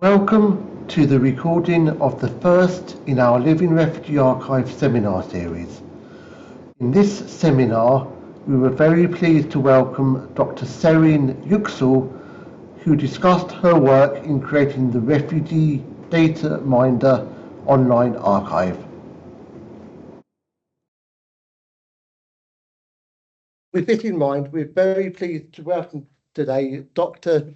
Welcome to the recording of the first in our Living Refugee Archive seminar series. In this seminar, we were very pleased to welcome Dr Ceren Yuksel, who discussed her work in creating the Refugee Data Minder online archive. With this in mind, we're very pleased to welcome today Dr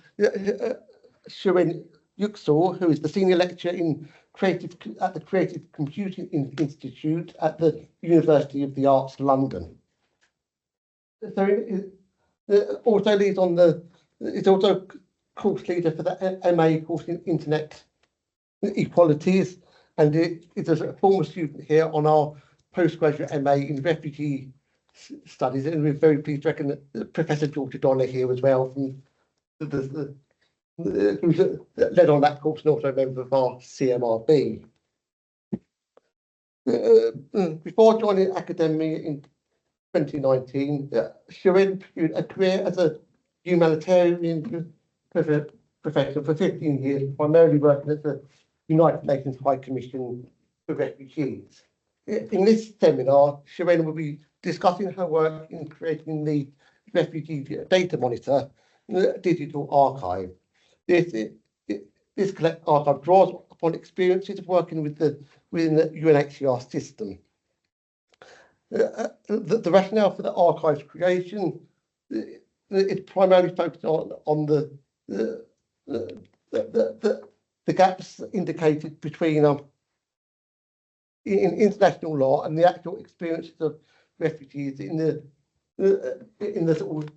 Ceren Yuksel, who is the Senior Lecturer at the Creative Computing Institute at the University of the Arts, London. So also leads on is also course leader for the MA course in Internet Equalities, and it is a former student here on our postgraduate MA in Refugee Studies, and we're very pleased to reckon that Professor Georgia Donner here as well, from who's led on that course and also a member of our CMRB. Before joining academia in 2019, Ceren pursued a career as a humanitarian professional for 15 years, primarily working at the United Nations High Commission for Refugees. In this seminar, Ceren will be discussing her work in creating the Refugee Data Minder digital archive. This archive draws upon experiences of working within the UNHCR system. The rationale for the archive's creation is primarily focused on the gaps indicated between in international law and the actual experiences of refugees in the sort of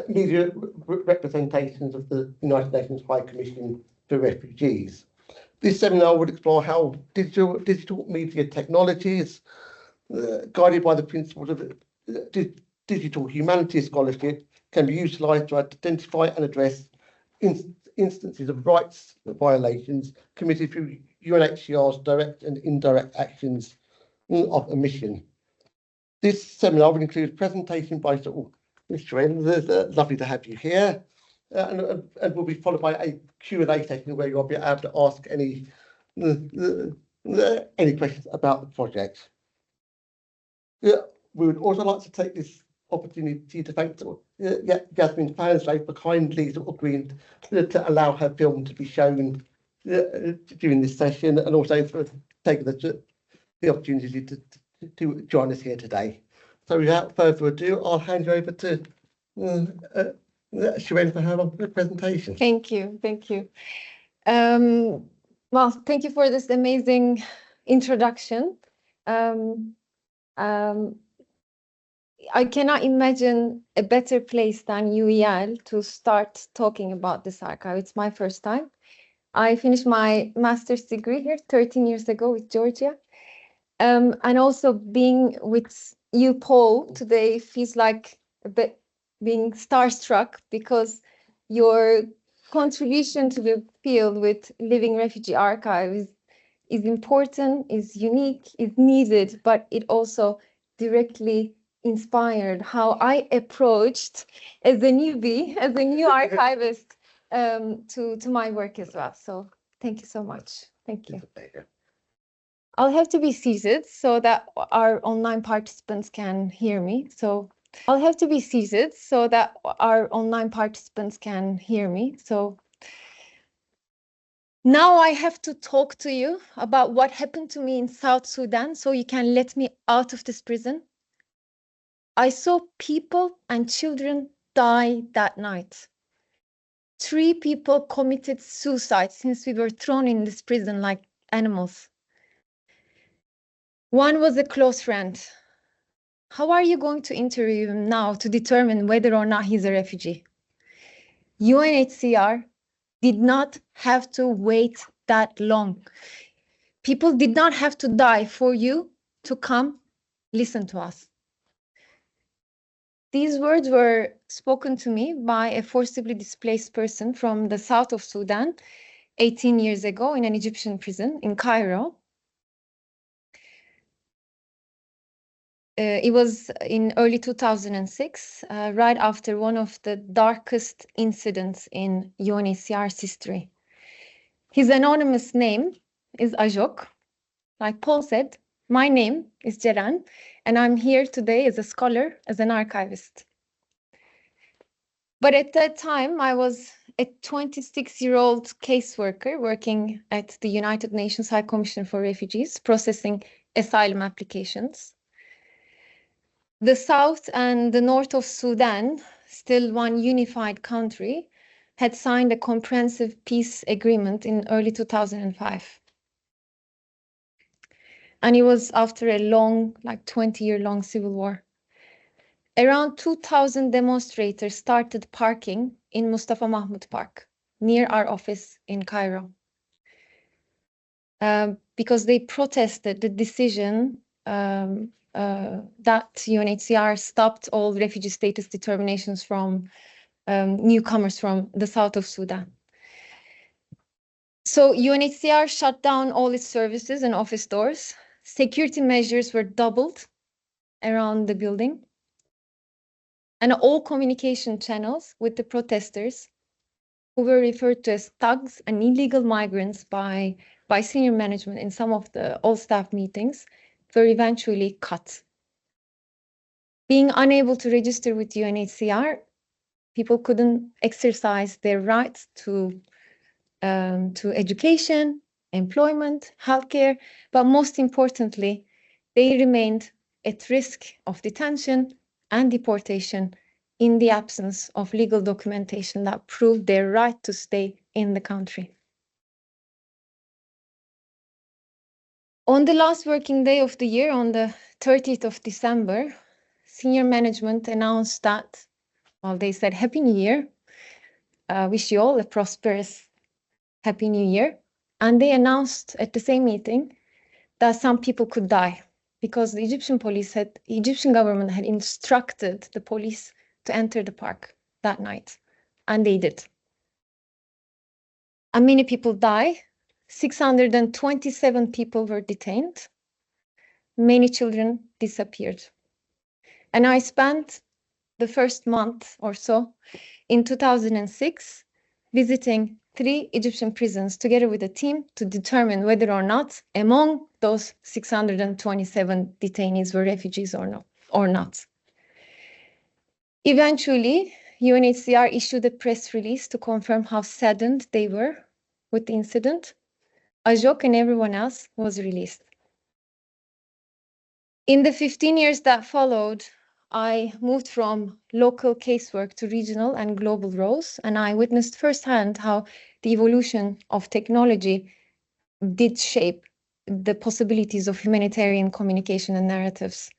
media representations of the United Nations High Commission for Refugees. This seminar would explore how digital media technologies, guided by the principles of digital humanities scholarship, can be utilised to identify and address instances of rights violations committed through UNHCR's direct and indirect actions of omission. This seminar will include a presentation by Ms. Ceren, lovely to have you here, and will be followed by a Q&A session where you'll be able to ask any questions about the project. We would also like to take this opportunity to thank Yasmin Fansday for kindly agreeing to allow her film to be shown during this session, and also for taking the opportunity to join us here today. So without further ado, I'll hand you over to Ceren for her presentation. Thank you. Well, thank you for this amazing introduction. I cannot imagine a better place than UEL to start talking about this archive. It's my first time. I finished my master's degree here 13 years ago with Georgia. And also being with you, Paul, today feels like a bit being starstruck, because your contribution to the field with Living Refugee Archive is important, is unique, is needed, but it also directly inspired how I approached as a newbie, as a new archivist, to my work as well. So thank you so much. Thank you. I'll have to be seated so that our online participants can hear me. So now I have to talk to you about what happened to me in South Sudan, so you can let me out of this prison. I saw people and children die that night. 3 people committed suicide since we were thrown in this prison like animals. One was a close friend. How are you going to interview him now to determine whether or not he's a refugee? UNHCR did not have to wait that long. People did not have to die for you to come listen to us. These words were spoken to me by a forcibly displaced person from the south of Sudan 18 years ago in an Egyptian prison in Cairo. It was in early 2006, right after one of the darkest incidents in UNHCR's history. His anonymous name is Ajok. Like Paul said, my name is Ceren, and I'm here today as a scholar, as an archivist. But at that time, I was a 26-year-old caseworker working at the United Nations High Commission for Refugees, processing asylum applications. The south and the north of Sudan, still one unified country, had signed a comprehensive peace agreement in early 2005. And it was after a long, like 20-year-long civil war. Around 2,000 demonstrators started parking in Mustafa Mahmud Park, near our office in Cairo, because they protested the decision that UNHCR stopped all refugee status determinations from newcomers from the south of Sudan. So UNHCR shut down all its services and office doors. Security measures were doubled around the building. And all communication channels with the protesters, who were referred to as thugs and illegal migrants by senior management in some of the all-staff meetings, were eventually cut. Being unable to register with UNHCR, people couldn't exercise their rights to education, employment, healthcare, but most importantly, they remained at risk of detention and deportation in the absence of legal documentation that proved their right to stay in the country. On the last working day of the year, on the 30th of December, senior management announced that, well, they said, Happy New Year. Wish you all a prosperous Happy New Year. And they announced at the same meeting that some people could die because the Egyptian government had instructed the police to enter the park that night, and they did. And many people died. 627 people were detained. Many children disappeared. And I spent the first month or so in 2006 visiting 3 Egyptian prisons together with a team to determine whether or not among those 627 detainees were refugees or not. Eventually, UNHCR issued a press release to confirm how saddened they were with the incident. Ajok and everyone else was released. In the 15 years that followed, I moved from local casework to regional and global roles, and I witnessed firsthand how the evolution of technology did shape the possibilities of humanitarian communication and narratives,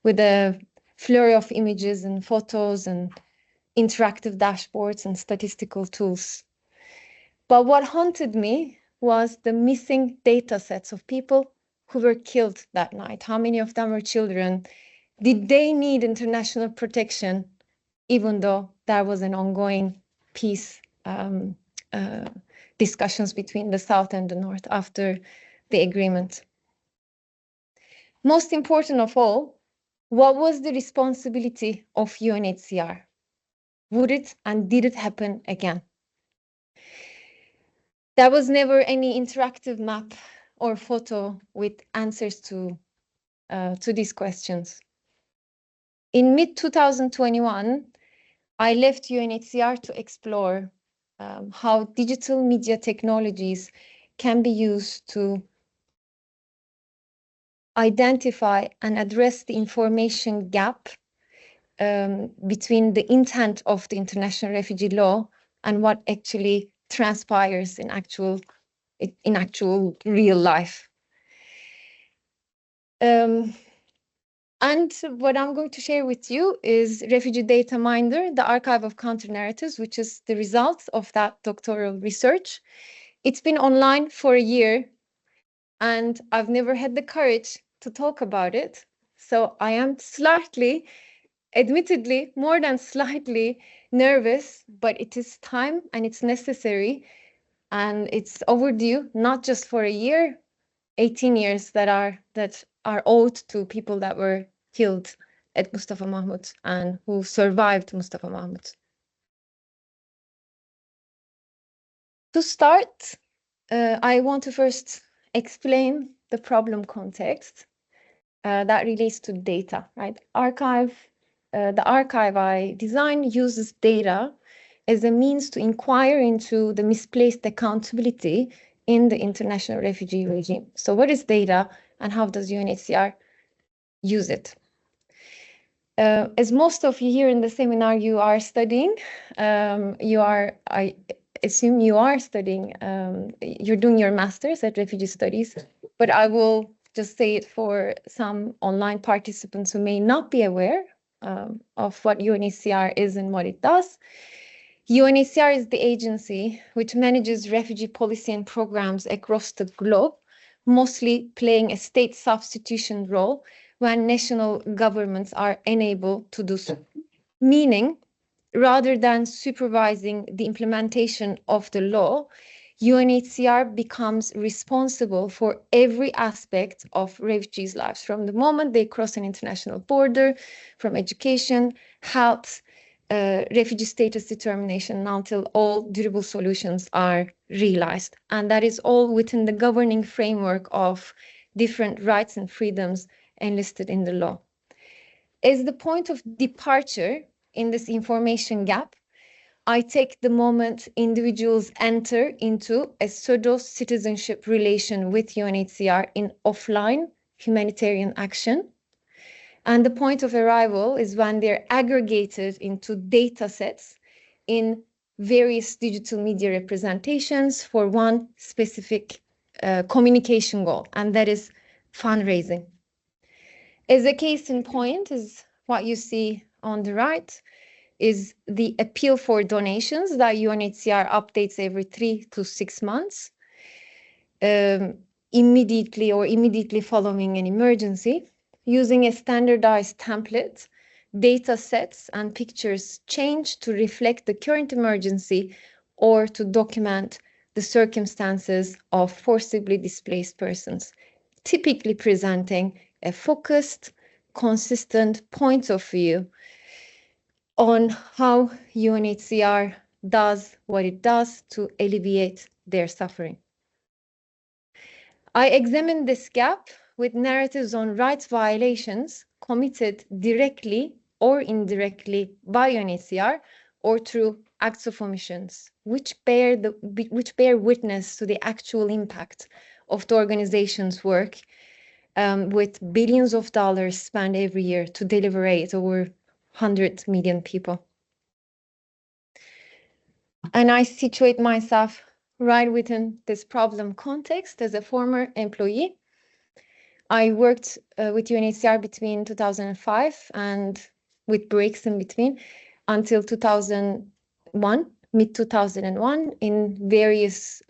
with a flurry of images and photos and interactive dashboards and statistical tools. But what haunted me was the missing data sets of people who were killed that night. How many of them were children? Did they need international protection, even though there was an ongoing peace discussions between the South and the North after the agreement? Most important of all, what was the responsibility of UNHCR? Would it and did it happen again? There was never any interactive map or photo with answers to these questions. In mid-2021, I left UNHCR to explore how digital media technologies can be used to identify and address the information gap between the intent of the international refugee law and what actually transpires in actual real life. And what I'm going to share with you is Refugee Data Minder, the archive of counter-narratives, which is the result of that doctoral research. It's been online for a year, and I've never had the courage to talk about it. So I am slightly, admittedly, more than slightly nervous, but it is time and it's necessary, and it's overdue, not just for a year, 18 years that are owed to people that were killed at Mustafa Mahmud and who survived Mustafa Mahmud. To start, I want to first explain the problem context that relates to data, right? The archive I designed uses data as a means to inquire into the misplaced accountability in the international refugee regime. So what is data and how does UNHCR use it? As most of you here in the seminar, you are studying, I assume you are studying, you're doing your master's at refugee studies, but I will just say it for some online participants who may not be aware of what UNHCR is and what it does. UNHCR is the agency which manages refugee policy and programs across the globe, mostly playing a state substitution role when national governments are unable to do so. Meaning, rather than supervising the implementation of the law, UNHCR becomes responsible for every aspect of refugees' lives, from the moment they cross an international border, from education, health, refugee status determination, until all durable solutions are realized. And that is all within the governing framework of different rights and freedoms enlisted in the law. As the point of departure in this information gap, I take the moment individuals enter into a pseudo-citizenship relation with UNHCR in offline humanitarian action. And the point of arrival is when they're aggregated into data sets in various digital media representations for one specific communication goal, and that is fundraising. As a case in point is what you see on the right, is the appeal for donations that UNHCR updates every 3 to 6 months, immediately following an emergency, using a standardized template. Data sets and pictures change to reflect the current emergency or to document the circumstances of forcibly displaced persons, typically presenting a focused, consistent point of view on how UNHCR does what it does to alleviate their suffering. I examined this gap with narratives on rights violations committed directly or indirectly by UNHCR or through acts of omissions, which bear witness to the actual impact of the organization's work, with billions of dollars spent every year to deliver aid over 100 million people. And I situate myself right within this problem context as a former employee. I worked with UNHCR between 2005 and with breaks in between until 2001, mid-2001, in various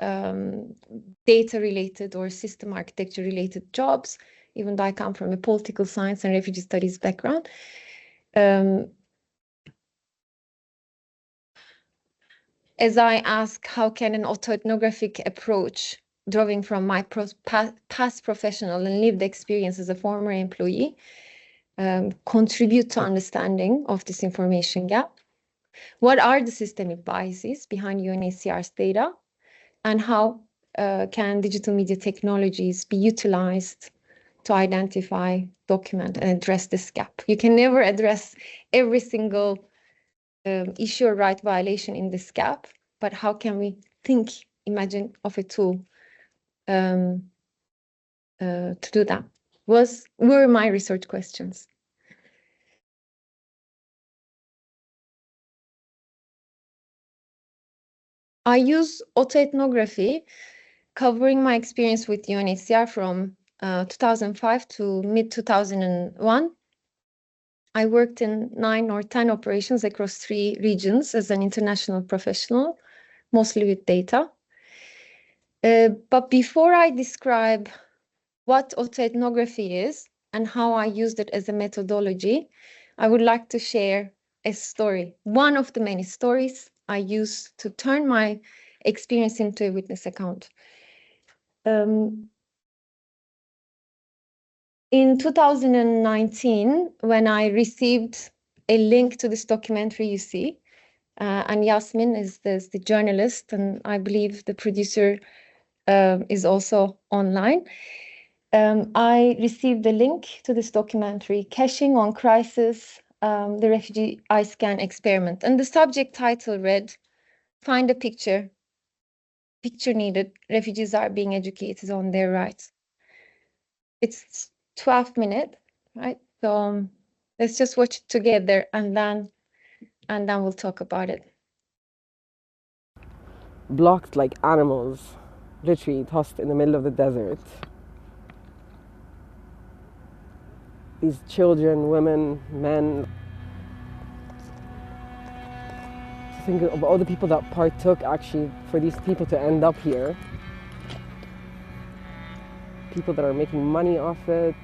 data-related or system architecture-related jobs, even though I come from a political science and refugee studies background. As I ask, how can an autoethnographic approach, drawing from my past professional and lived experience as a former employee, contribute to understanding of this information gap? What are the systemic biases behind UNHCR's data? And how can digital media technologies be utilized to identify, document, and address this gap? You can never address every single issue or right violation in this gap, but how can we imagine of a tool to do that? Were my research questions. I use autoethnography, covering my experience with UNHCR from 2005 to mid-2001. I worked in 9 or 10 operations across 3 regions as an international professional, mostly with data. But before I describe what autoethnography is and how I used it as a methodology, I would like to share a story, one of the many stories I use to turn my experience into a witness account. In 2019, when I received a link to this documentary you see, and Yasmin is the journalist, and I believe the producer is also online. I received the link to this documentary, Caching on Crisis, the Refugee Eye Scan Experiment. And the subject title read, Find a Picture. Picture needed. Refugees are being educated on their rights. It's 12 minutes, right? So let's just watch it together and then we'll talk about it. Blocked like animals, literally tossed in the middle of the desert. These children, women, men. Think of all the people that partook actually for these people to end up here. People that are making money off it.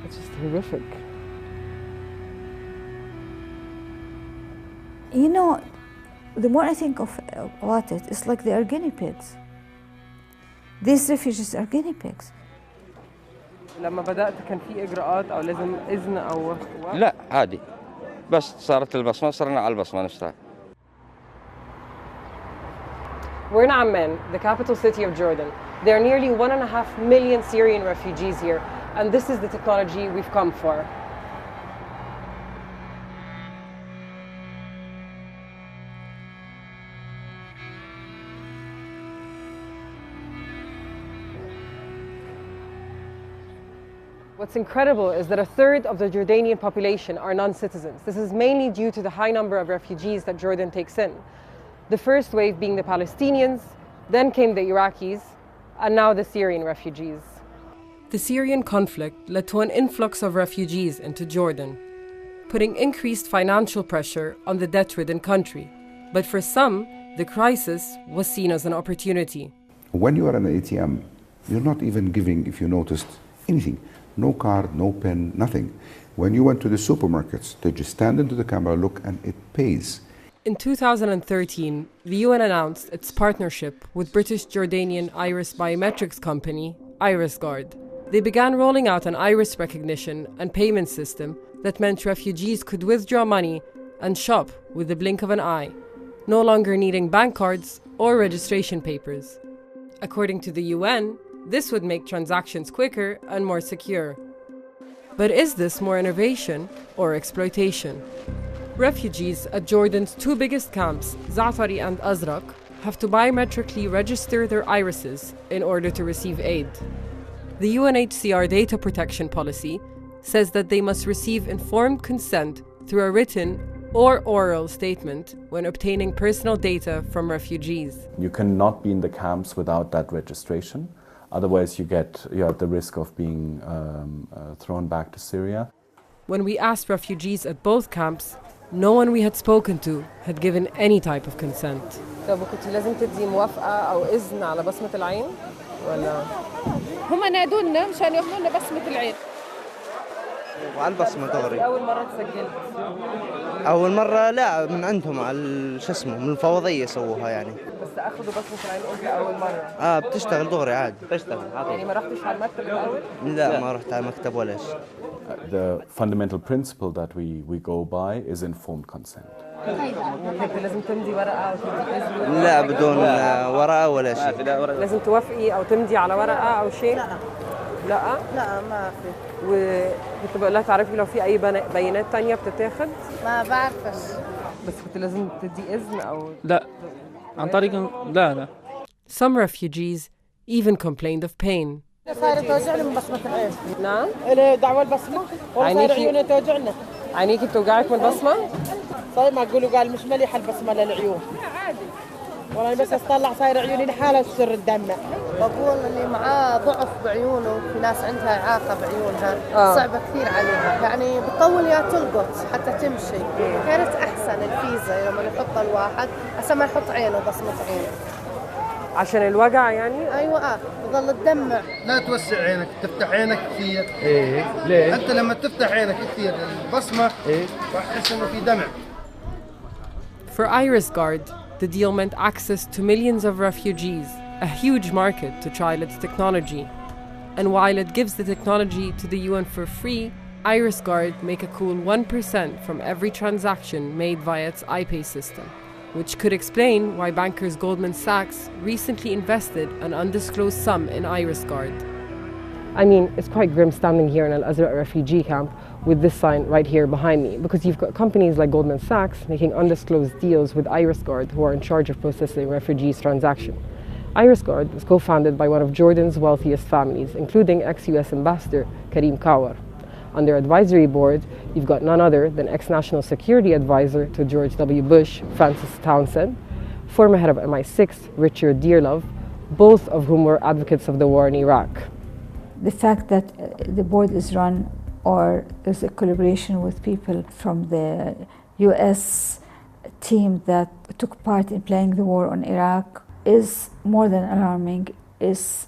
It's just horrific. You know, the more I think about it, it's like they are guinea pigs. These refugees are guinea pigs. لما بدأت كان في إجراءات أو لازم إذن أو لا عادي بس صارت البصمة صرنا على البصمة نفسها. We're in Amman, the capital city of Jordan. There are nearly 1.5 million Syrian refugees here, and this is the technology we've come for. What's incredible is that 1/3 of the Jordanian population are non-citizens. This is mainly due to the high number of refugees that Jordan takes in. The first wave being the Palestinians, then came the Iraqis, and now the Syrian refugees. The Syrian conflict led to an influx of refugees into Jordan, putting increased financial pressure on the debt-ridden country. But for some, the crisis was seen as an opportunity. When you are an ATM, you're not even giving, if you noticed, anything. No card, no pen, nothing. When you went to the supermarkets, they just stand into the camera, look, and it pays. In 2013, the UN announced its partnership with British Jordanian iris biometrics company, IrisGuard. They began rolling out an iris recognition and payment system that meant refugees could withdraw money and shop with the blink of an eye, no longer needing bank cards or registration papers. According to the UN, this would make transactions quicker and more secure. But is this more innovation or exploitation? Refugees at Jordan's two biggest camps, Za'atari and Azraq, have to biometrically register their irises in order to receive aid. The UNHCR data protection policy says that they must receive informed consent through a written or oral statement when obtaining personal data from refugees. You cannot be in the camps without that registration. Otherwise, you have the risk of being thrown back to Syria. When we asked refugees at both camps, no one we had spoken to had given any type of consent. طب كنت لازم تدي موافقة أو إذن على بصمة العين ولا؟ هم نادونا مشان ياخذوا لنا بصمة العين. وعلى البصمة دغري. أول مرة تسجلت؟ أول مرة لا من عندهم على شو اسمه من الفوضية سووها يعني. بس أخذوا بصمة العين قلت أول مرة. بتشتغل دغري عادي. بتشتغل. يعني ما رحتش على المكتب الأول؟ لا ما رحت على المكتب ولا شيء. The fundamental principle that we go by is informed consent. لازم تمضي ورقة أو تمضي إذن؟ لا بدون ورقة ولا شيء. لازم توافقي أو تمضي على ورقة أو شيء؟ لا. لا؟ لا ما في. وكنت بقول لها تعرفي لو في أي بيانات تانية بتتاخد؟ ما بعرفش. بس كنت لازم تدي إذن أو؟ لا عن طريق لا. Some refugees even complained of pain. صاير توجعني من بصمة العين. نعم؟ إلي دعوة البصمة. والله صاير عيوني توجعنا. عينيكي بتوجعك من البصمة؟ صاير ما تقولوا قال مش مليحة البصمة للعيون. لا عادي. والله بس أطلع صاير عيوني لحالة تصير الدمع. بقول اللي معاه ضعف بعيونه في ناس عندها إعاقة بعيونها صعبة كثير عليها يعني بتطول يا تلقط حتى تمشي. كانت أحسن الفيزا لما يحط الواحد عشان ما يحط عينه بصمة عينه. عشان الوجع يعني؟ ايوه بضل تدمع. لا توسع عينك تفتح عينك كثير. ايه ليه؟ انت لما تفتح عينك كثير البصمه راح تحس انه في دمع. For IrisGuard, the deal meant access to millions of refugees, a huge market to trial its technology. And while it gives the technology to the UN for free, IrisGuard make a cool 1% from every transaction made via its iPay system. which could explain why bankers Goldman Sachs recently invested an undisclosed sum in IrisGuard. I mean, it's quite grim standing here in Al-Azraq refugee camp with this sign right here behind me, because you've got companies like Goldman Sachs making undisclosed deals with IrisGuard, who are in charge of processing refugees' transactions. IrisGuard is co-founded by one of Jordan's wealthiest families, including ex-US Ambassador Karim Kawar. On their advisory board, you've got none other than ex-National Security Advisor to George W. Bush, Francis Townsend, former head of MI6, Richard Dearlove, both of whom were advocates of the war in Iraq. The fact that the board is run or is a collaboration with people from the US team that took part in playing the war on Iraq is more than alarming, is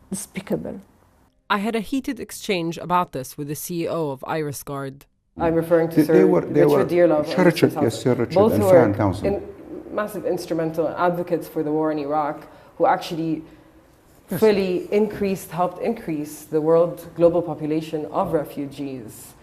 despicable. I had a heated exchange about this with the CEO of IrisGuard. I'm referring to Sir Richard Dearlove. Sir Richard both and who Fran are Townsend. Massive instrumental advocates for the war in Iraq, who actually fully helped increase the global population of refugees.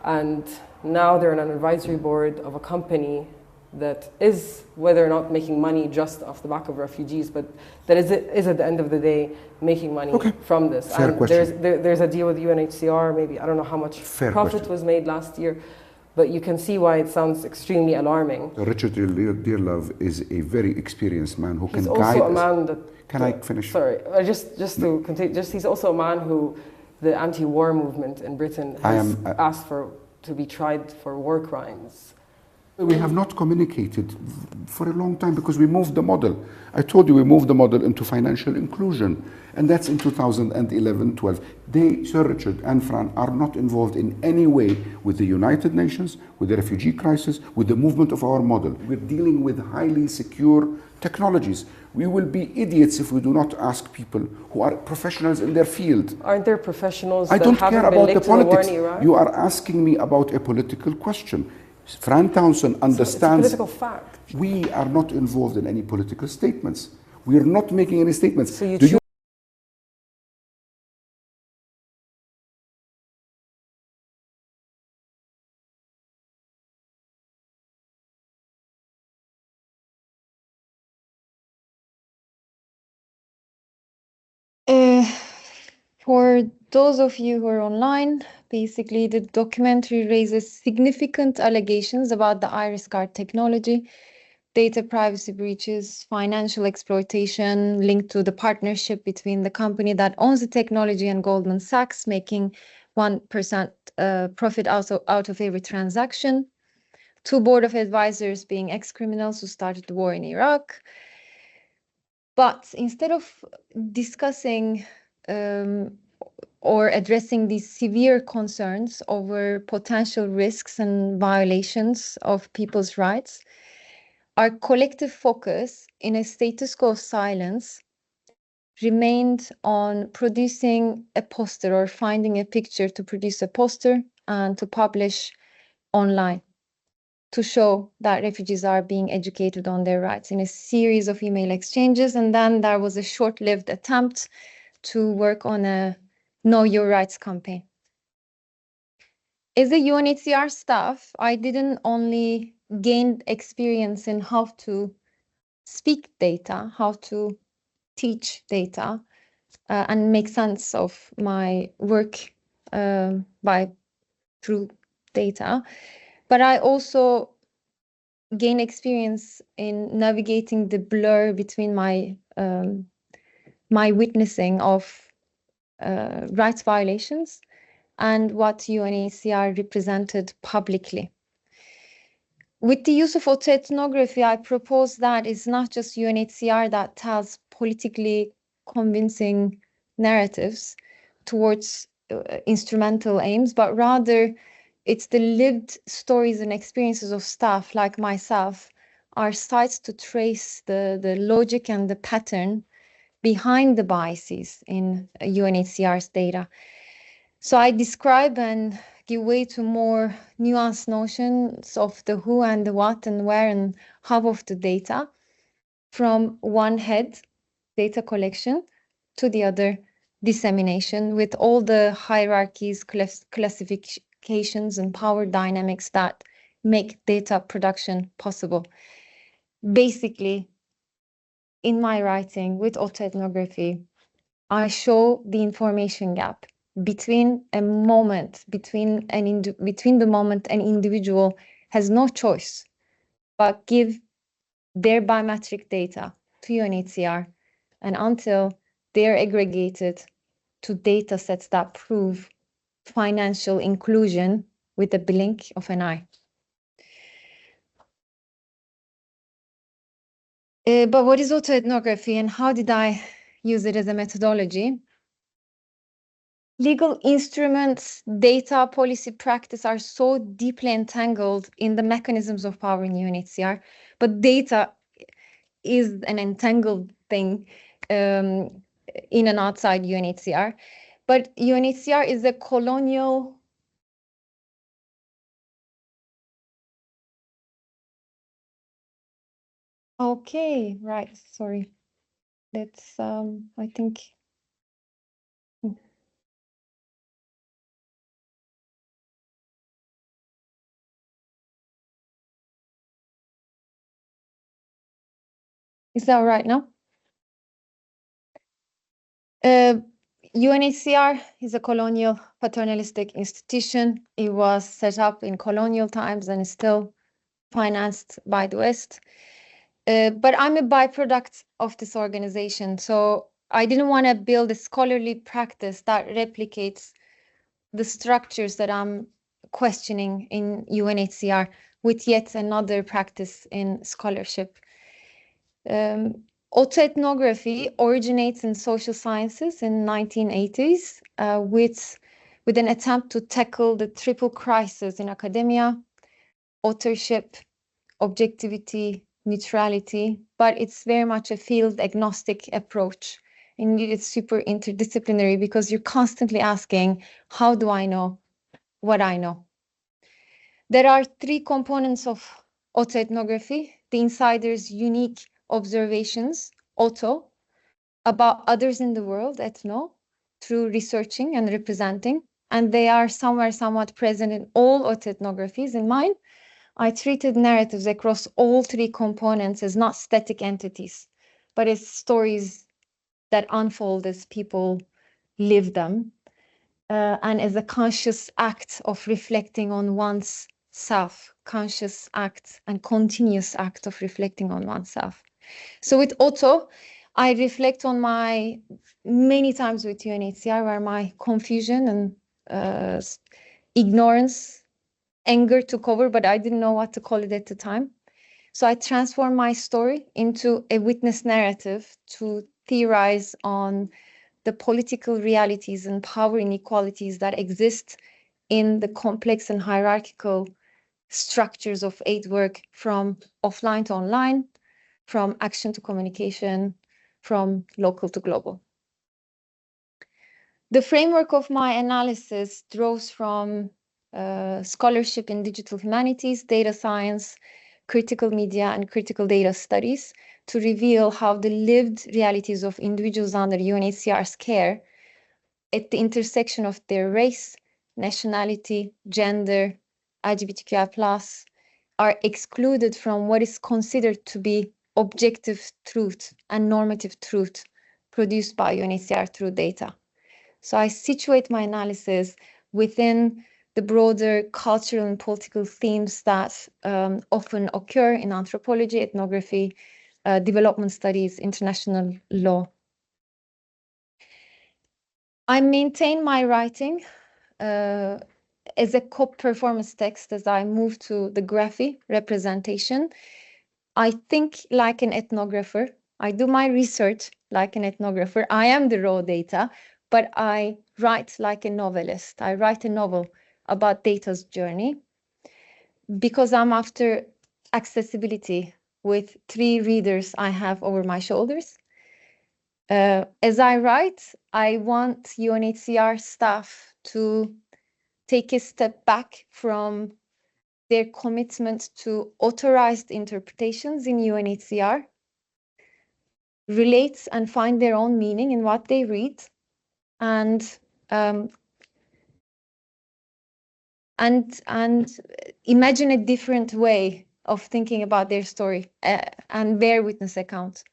And now they're on an advisory board of a company that is, whether or not making money just off the back of refugees, but that is at the end of the day making money from this. Fair and question. There's a deal with UNHCR, maybe, I don't know how much profit was made last year, but you can see why it sounds extremely alarming. Richard Dearlove is a very experienced man who can He's guide also a us. man that... Can I finish? Sorry, just to continue, he's also a man who the anti-war movement in Britain has asked to be tried for war crimes. We have not communicated for a long time because we moved the model. I told you we moved the model into financial inclusion, and that's in 2011-12. Sir Richard and Fran are not involved in any way with the United Nations, with the refugee crisis, with the movement of our model. We're dealing with highly secure technologies. We will be idiots if we do not ask people who are professionals in their field. Aren't there professionals I that don't haven't care been about the linked to the war politics. in Iraq? You are asking me about a political question. Fran Townsend understands. It's a political fact. We are not involved in any political statements. We are not making any statements. So you For those of you who are online, basically the documentary raises significant allegations about the IrisGuard technology, data privacy breaches, financial exploitation linked to the partnership between the company that owns the technology and Goldman Sachs, making 1% profit out of every transaction, 2 board of advisors being ex-criminals who started the war in Iraq. But instead of discussing or addressing these severe concerns over potential risks and violations of people's rights, our collective focus in a status quo of silence remained on producing a poster or finding a picture to produce a poster and to publish online to show that refugees are being educated on their rights in a series of email exchanges. And then there was a short-lived attempt to work on a Know Your Rights campaign. As a UNHCR staff, I didn't only gain experience in how to speak data, how to teach data, and make sense of my work through data, but I also gain experience in navigating the blur between my witnessing of rights violations and what UNHCR represented publicly. With the use of autoethnography, I propose that it's not just UNHCR that tells politically convincing narratives towards instrumental aims, but rather it's the lived stories and experiences of staff like myself, our sites to trace the logic and the pattern behind the biases in UNHCR's data. So I describe and give way to more nuanced notions of the who and the what and where and how of the data, from one head, data collection, to the other, dissemination, with all the hierarchies, classifications, and power dynamics that make data production possible. Basically, in my writing with autoethnography, I show the information gap between a moment, between the moment an individual has no choice but give their biometric data to UNHCR, and until they're aggregated to data sets that prove financial inclusion with the blink of an eye. But what is autoethnography and how did I use it as a methodology? Legal instruments, data, policy, practice are so deeply entangled in the mechanisms of power in UNHCR, but data is an entangled thing in and outside UNHCR. But UNHCR is a colonial Okay, right, sorry. Let's I think Is that all right now? UNHCR is a colonial paternalistic institution. It was set up in colonial times and is still financed by the West. But I'm a byproduct of this organization, so I didn't want to build a scholarly practice that replicates the structures that I'm questioning in UNHCR with yet another practice in scholarship. Autoethnography originates in social sciences in 1980s with an attempt to tackle the triple crisis in academia: authorship, objectivity, neutrality, but it's very much a field agnostic approach. Indeed, it's super interdisciplinary because you're constantly asking, how do I know what I know? There are three components of autoethnography: the insider's unique observations, auto, about others in the world, ethno, through researching and representing, and they are somewhat present in all autoethnographies. In mine, I treated narratives across all three components as not static entities, but as stories that unfold as people live them, and as a conscious act of reflecting on one's self, conscious act and continuous act of reflecting on oneself. So with auto, I reflect on my many times with UNHCR where my confusion and ignorance, anger took over, but I didn't know what to call it at the time. So I transformed my story into a witness narrative to theorize on the political realities and power inequalities that exist in the complex and hierarchical structures of aid work, from offline to online, from action to communication, from local to global. The framework of my analysis draws from scholarship in digital humanities, data science, critical media, and critical data studies to reveal how the lived realities of individuals under UNHCR's care at the intersection of their race, nationality, gender, LGBTQI+, are excluded from what is considered to be objective truth and normative truth produced by UNHCR through data. So I situate my analysis within the broader cultural and political themes that often occur in anthropology, ethnography, development studies, international law. I maintain my writing as a co-performance text as I move to the graphy representation. I think like an ethnographer. I do my research like an ethnographer. I am the raw data, but I write like a novelist. I write a novel about data's journey because I'm after accessibility with 3 readers I have over my shoulders. As I write, I want UNHCR staff to take a step back from their commitment to authorized interpretations in UNHCR, relate and find their own meaning in what they read, and and imagine a different way of thinking about their story and their witness account.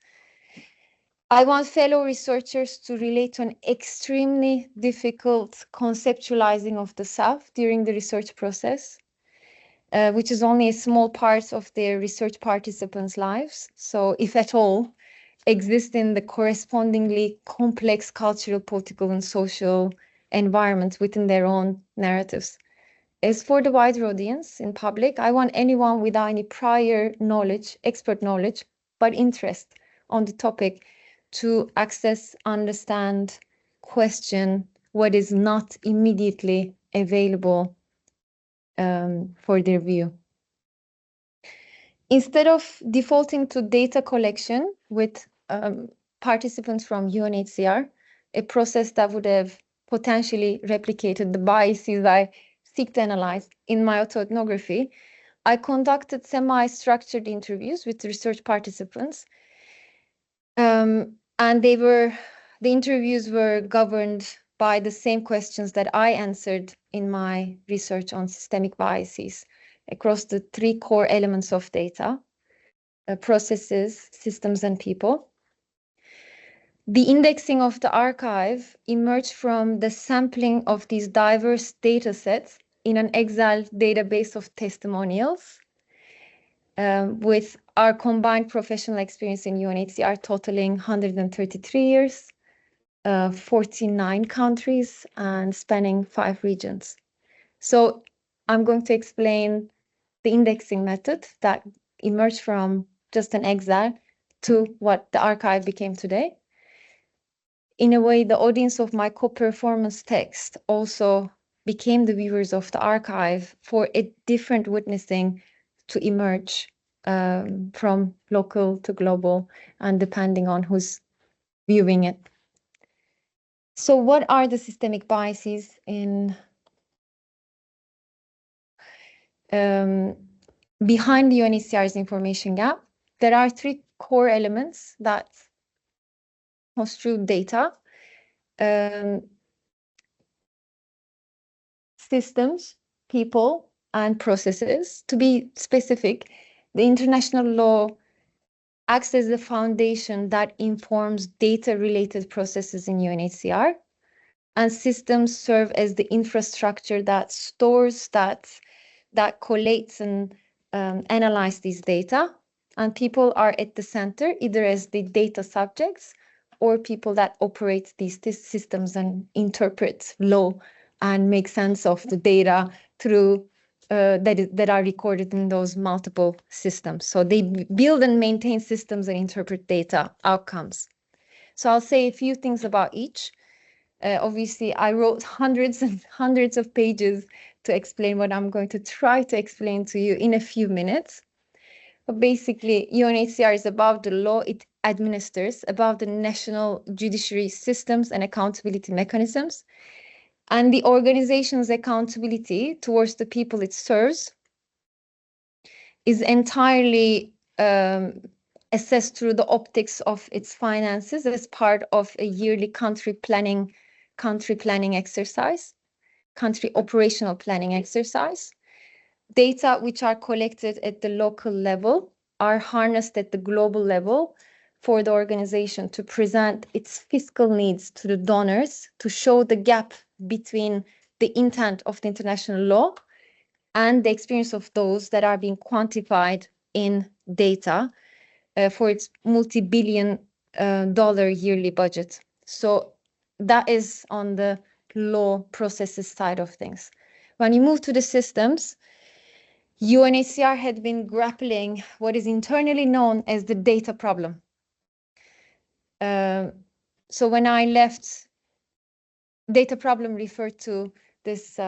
I want fellow researchers to relate to an extremely difficult conceptualizing of the self during the research process, which is only a small part of their research participants' lives. So, if at all, exist in the correspondingly complex cultural, political, and social environments within their own narratives. As for the wider audience in public, I want anyone without any prior knowledge, expert knowledge, but interest on the topic to access, understand, question what is not immediately available for their view. Instead of defaulting to data collection with participants from UNHCR, a process that would have potentially replicated the biases I seek to analyze in my autoethnography, I conducted semi-structured interviews with research participants, and the interviews were governed by the same questions that I answered in my research on systemic biases across the three core elements of data: processes, systems, and people. The indexing of the archive emerged from the sampling of these diverse data sets in an Excel database of testimonials, with our combined professional experience in UNHCR totaling 133 years, 49 countries, and spanning 5 regions. So I'm going to explain the indexing method that emerged from just an Excel to what the archive became today. In a way, the audience of my co-performance text also became the viewers of the archive for a different witnessing to emerge from local to global, and depending on who's viewing it. So what are the systemic biases in behind the UNHCR's information gap? There are 3 core elements that constitute data: systems, people, and processes. To be specific, the international law acts as the foundation that informs data-related processes in UNHCR, and systems serve as the infrastructure that stores, that collates and analyzes these data. And people are at the center, either as the data subjects or people that operate these systems and interpret law and make sense of the data through that are recorded in those multiple systems. So they build and maintain systems and interpret data outcomes. So I'll say a few things about each. Obviously, I wrote hundreds and hundreds of pages to explain what I'm going to try to explain to you in a few minutes. But basically, UNHCR is above the law. It administers above the national judiciary systems and accountability mechanisms. And the organization's accountability towards the people it serves is entirely assessed through the optics of its finances as part of a yearly country operational planning exercise. Data which are collected at the local level are harnessed at the global level for the organization to present its fiscal needs to the donors, to show the gap between the intent of the international law and the experience of those that are being quantified in data for its multi-billion dollar yearly budget. So that is on the law processes side of things. When you move to the systems, UNHCR had been grappling what is internally known as the data problem. So when I left, data problem referred to this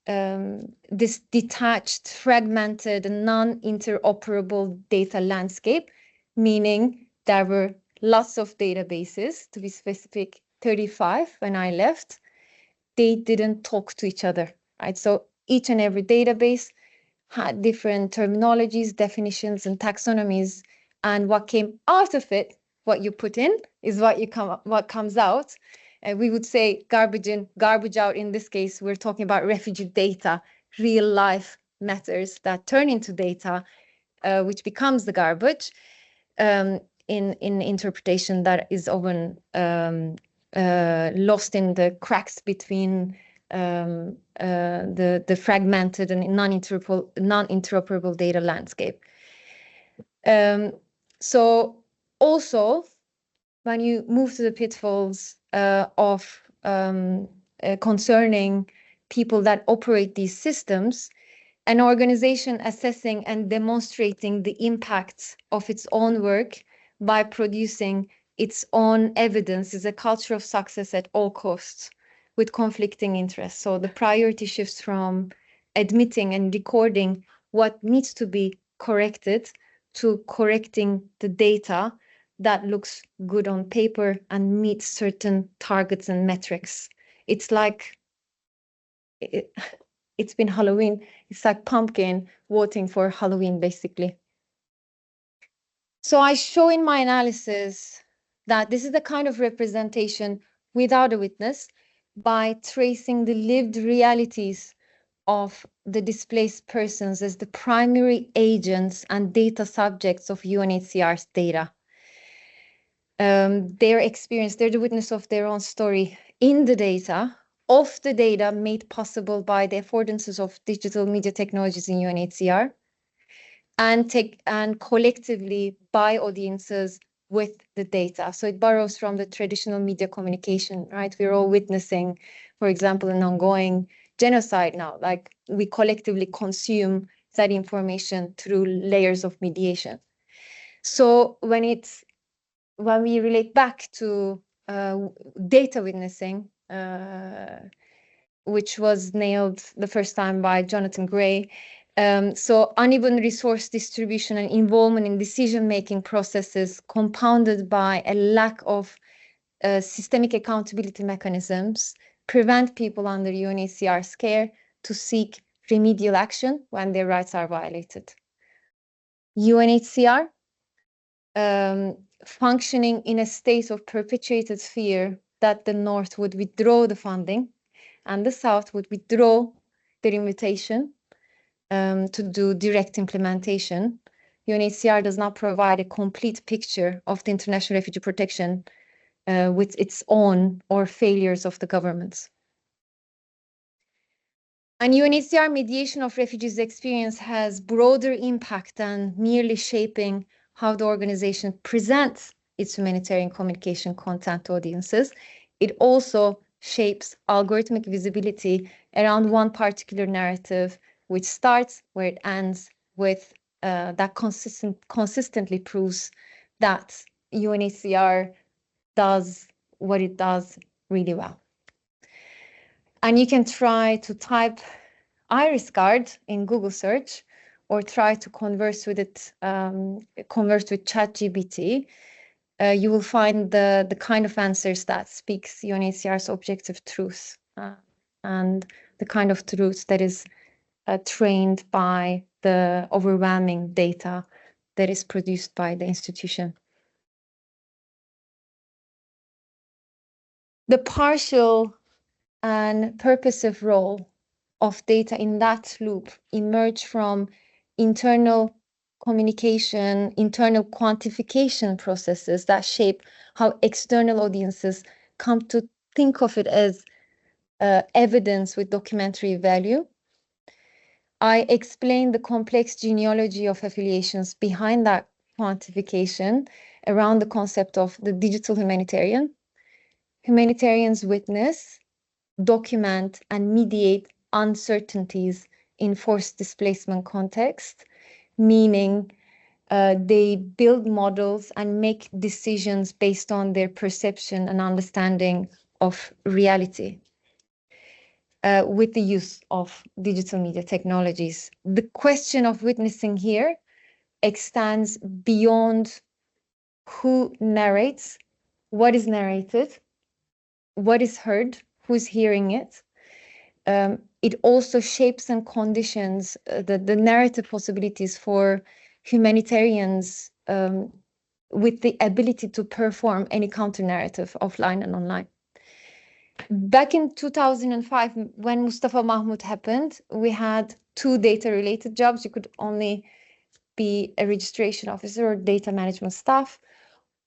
this detached, fragmented, non-interoperable data landscape, meaning there were lots of databases, to be specific, 35 when I left. They didn't talk to each other, right? So each and every database had different terminologies, definitions, and taxonomies, and what came out of it, what you put in, is what comes out. We would say garbage in, garbage out. In this case, we're talking about refugee data, real life matters that turn into data, which becomes the garbage in interpretation that is often lost in the cracks between the fragmented and non-interoperable data landscape. So also, when you move to the pitfalls of concerning people that operate these systems, an organization assessing and demonstrating the impact of its own work by producing its own evidence is a culture of success at all costs with conflicting interests. So the priority shifts from admitting and recording what needs to be corrected to correcting the data that looks good on paper and meets certain targets and metrics. It's like, it's been Halloween. It's like pumpkin voting for Halloween, basically. So I show in my analysis that this is the kind of representation without a witness by tracing the lived realities of the displaced persons as the primary agents and data subjects of UNHCR's data. Their experience, they're the witness of their own story in the data, of the data made possible by the affordances of digital media technologies in UNHCR, and collectively by audiences with the data. So it borrows from the traditional media communication, right? We're all witnessing, for example, an ongoing genocide now, like we collectively consume that information through layers of mediation. So when we relate back to data witnessing, which was nailed the first time by Jonathan Gray, so uneven resource distribution and involvement in decision-making processes compounded by a lack of systemic accountability mechanisms prevent people under UNHCR's care to seek remedial action when their rights are violated. UNHCR, functioning in a state of perpetuated fear that the North would withdraw the funding and the South would withdraw their invitation to do direct implementation. UNHCR does not provide a complete picture of the international refugee protection with its own or failures of the governments. And UNHCR mediation of refugees' experience has broader impact than merely shaping how the organization presents its humanitarian communication content to audiences. It also shapes algorithmic visibility around one particular narrative, which starts where it ends with that consistently proves that UNHCR does what it does really well. And you can try to type Iris Guard in Google search or try to converse with it, converse with ChatGPT. You will find the kind of answers that speaks UNHCR's objective truth and the kind of truth that is trained by the overwhelming data that is produced by the institution. The partial and purposive role of data in that loop emerge from internal communication, internal quantification processes that shape how external audiences come to think of it as evidence with documentary value. I explained the complex genealogy of affiliations behind that quantification around the concept of the digital humanitarian. Humanitarians witness, document, and mediate uncertainties in forced displacement context, meaning they build models and make decisions based on their perception and understanding of reality with the use of digital media technologies. The question of witnessing here extends beyond who narrates, what is narrated, what is heard, who's hearing it. It also shapes and conditions the narrative possibilities for humanitarians with the ability to perform any counter-narrative offline and online. Back in 2005, when Mustafa Mahmoud happened, we had 2 data-related jobs. You could only be a registration officer or data management staff.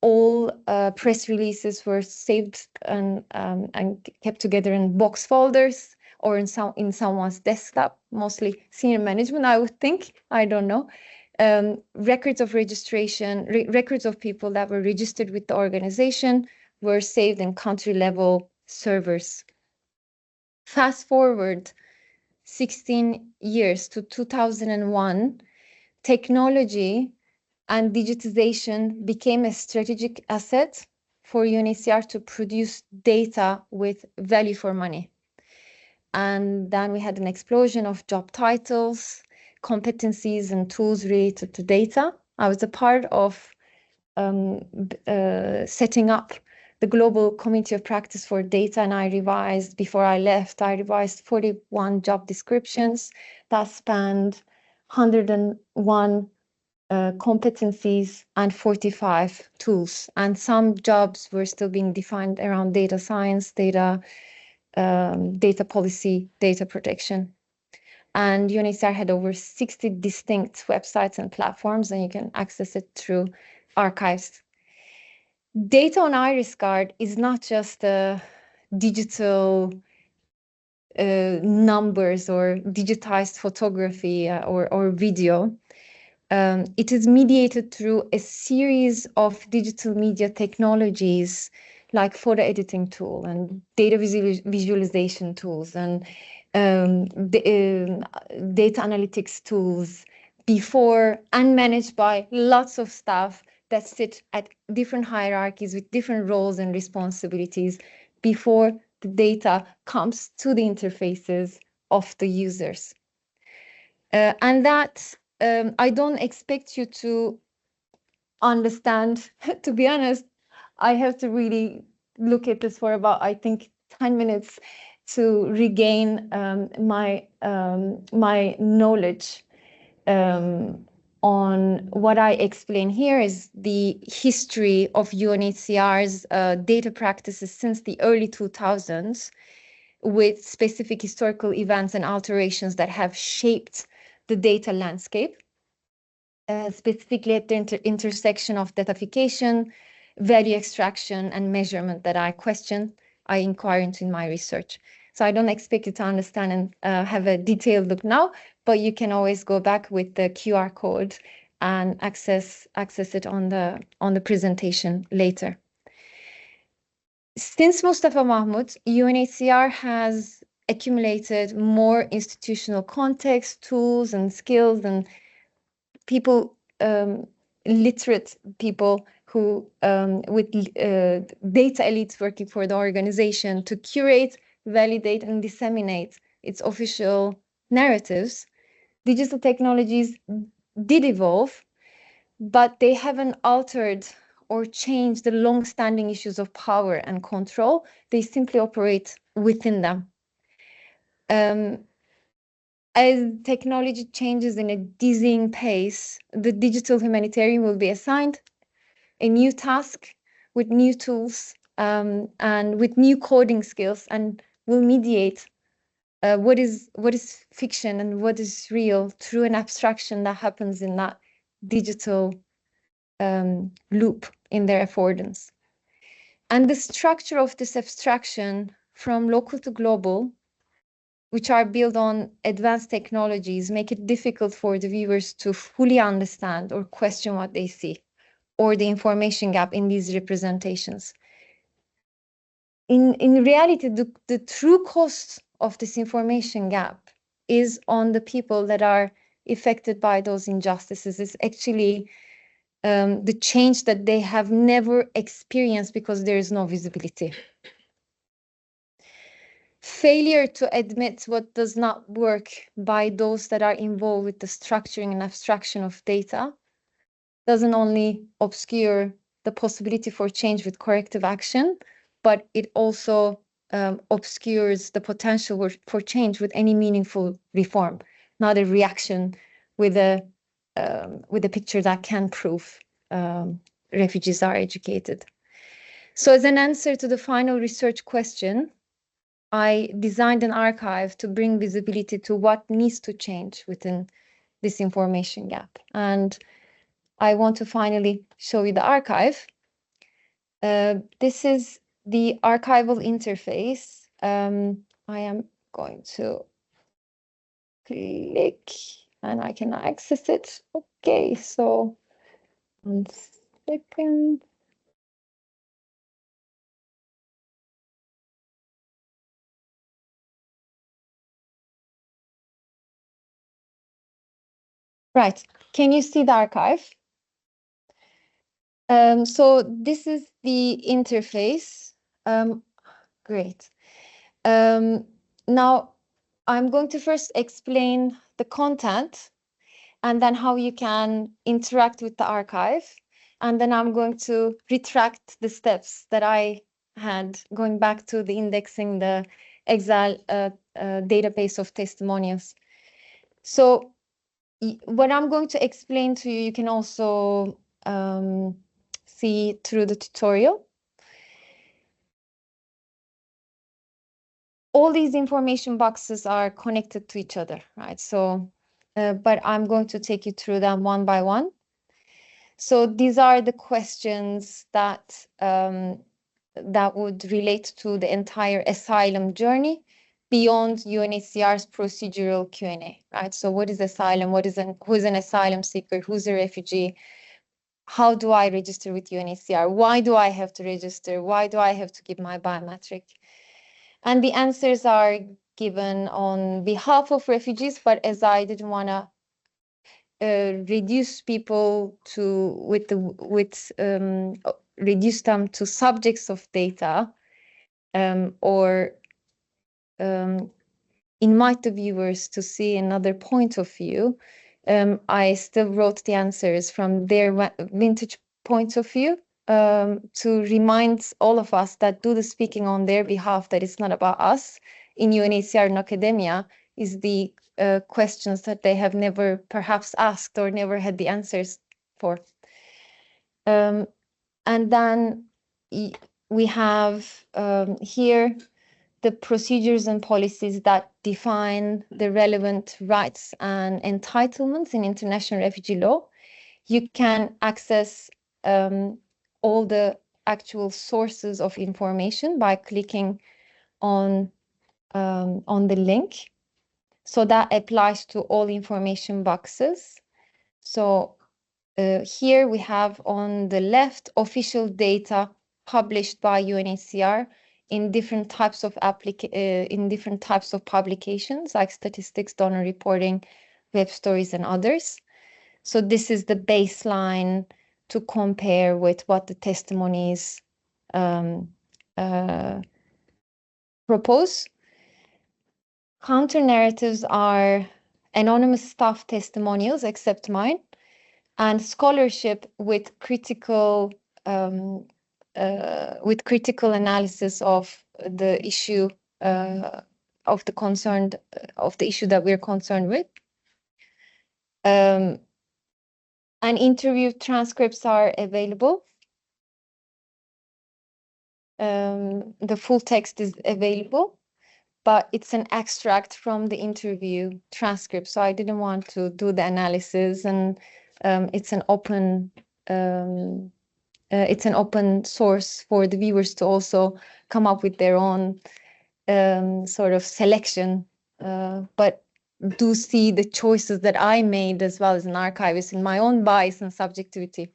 All press releases were saved and kept together in box folders or in someone's desktop, mostly senior management, I would think. I don't know. Records of registration, records of people that were registered with the organization were saved in country-level servers. Fast forward 16 years to 2001, technology and digitization became a strategic asset for UNHCR to produce data with value for money. And then we had an explosion of job titles, competencies, and tools related to data. I was a part of setting up the Global Community of Practice for Data, and before I left, I revised 41 job descriptions that spanned 101 competencies and 45 tools. And some jobs were still being defined around data science, data policy, data protection. And UNHCR had over 60 distinct websites and platforms, and you can access it through archives. Data on IrisGuard is not just digital numbers or digitized photography or video. It is mediated through a series of digital media technologies like photo editing tool and data visualization tools and data analytics tools before and managed by lots of staff that sit at different hierarchies with different roles and responsibilities before the data comes to the interfaces of the users. And that I don't expect you to understand. To be honest, I have to really look at this for about, I think, 10 minutes to regain my knowledge on what I explain here is the history of UNHCR's data practices since the early 2000s, with specific historical events and alterations that have shaped the data landscape, specifically at the intersection of datafication, value extraction, and measurement that I inquire into in my research. So I don't expect you to understand and have a detailed look now, but you can always go back with the QR code and access it on the presentation later. Since Mustafa Mahmoud, UNHCR has accumulated more institutional context, tools, and skills, and people, literate people who, with data elites working for the organization to curate, validate, and disseminate its official narratives. Digital technologies did evolve, but they haven't altered or change the long-standing issues of power and control. They simply operate within them. As technology changes in a dizzying pace, the digital humanitarian will be assigned a new task with new tools and with new coding skills, and will mediate what is fiction and what is real through an abstraction that happens in that digital loop in their affordance. And the structure of this abstraction from local to global, which are built on advanced technologies, make it difficult for the viewers to fully understand or question what they see, or the information gap in these representations. In reality, the true cost of this information gap is on the people that are affected by those injustices. Is actually the change that they have never experienced because there is no visibility. Failure to admit what does not work by those that are involved with the structuring and abstraction of data doesn't only obscure the possibility for change with corrective action, but it also obscures the potential for change with any meaningful reform, not a reaction with a picture that can prove refugees are educated. So as an answer to the final research question, I designed an archive to bring visibility to what needs to change within this information gap. And I want to finally show you the archive. This is the archival interface. I am going to click and I can access it. Okay, so 1 second. Right, can you see the archive? So this is the interface. Great. Now I'm going to first explain the content and then how you can interact with the archive. And then I'm going to retract the steps that I had going back to the indexing the Excel database of testimonials. So what I'm going to explain to you, you can also see through the tutorial. All these information boxes are connected to each other, right? So, but I'm going to take you through them one by one. So these are the questions that that would relate to the entire asylum journey beyond UNHCR's procedural Q&A, right? So what is asylum? Who is an asylum seeker? Who's a refugee? How do I register with UNHCR? Why do I have to register? Why do I have to give my biometric? And the answers are given on behalf of refugees, but as I didn't want to reduce people to reduce them to subjects of data, or invite the viewers to see another point of view. I still wrote the answers from their vintage point of view, to remind all of us that do the speaking on their behalf, that it's not about us in UNHCR and academia, is the questions that they have never perhaps asked or never had the answers for. And then we have here the procedures and policies that define the relevant rights and entitlements in international refugee law. You can access all the actual sources of information by clicking on the link. So that applies to all information boxes. So here we have on the left official data published by UNHCR in different types of publications like statistics, donor reporting, web stories, and others. So this is the baseline to compare with what the testimonies propose. Counter narratives are anonymous staff testimonials, except mine, and scholarship with critical analysis of the issue of the issue that we're concerned with. And interview transcripts are available. The full text is available, but it's an extract from the interview transcript. So I didn't want to do the analysis, and it's an open source for the viewers to also come up with their own sort of selection, but do see the choices that I made as well as an archivist in my own bias and subjectivity.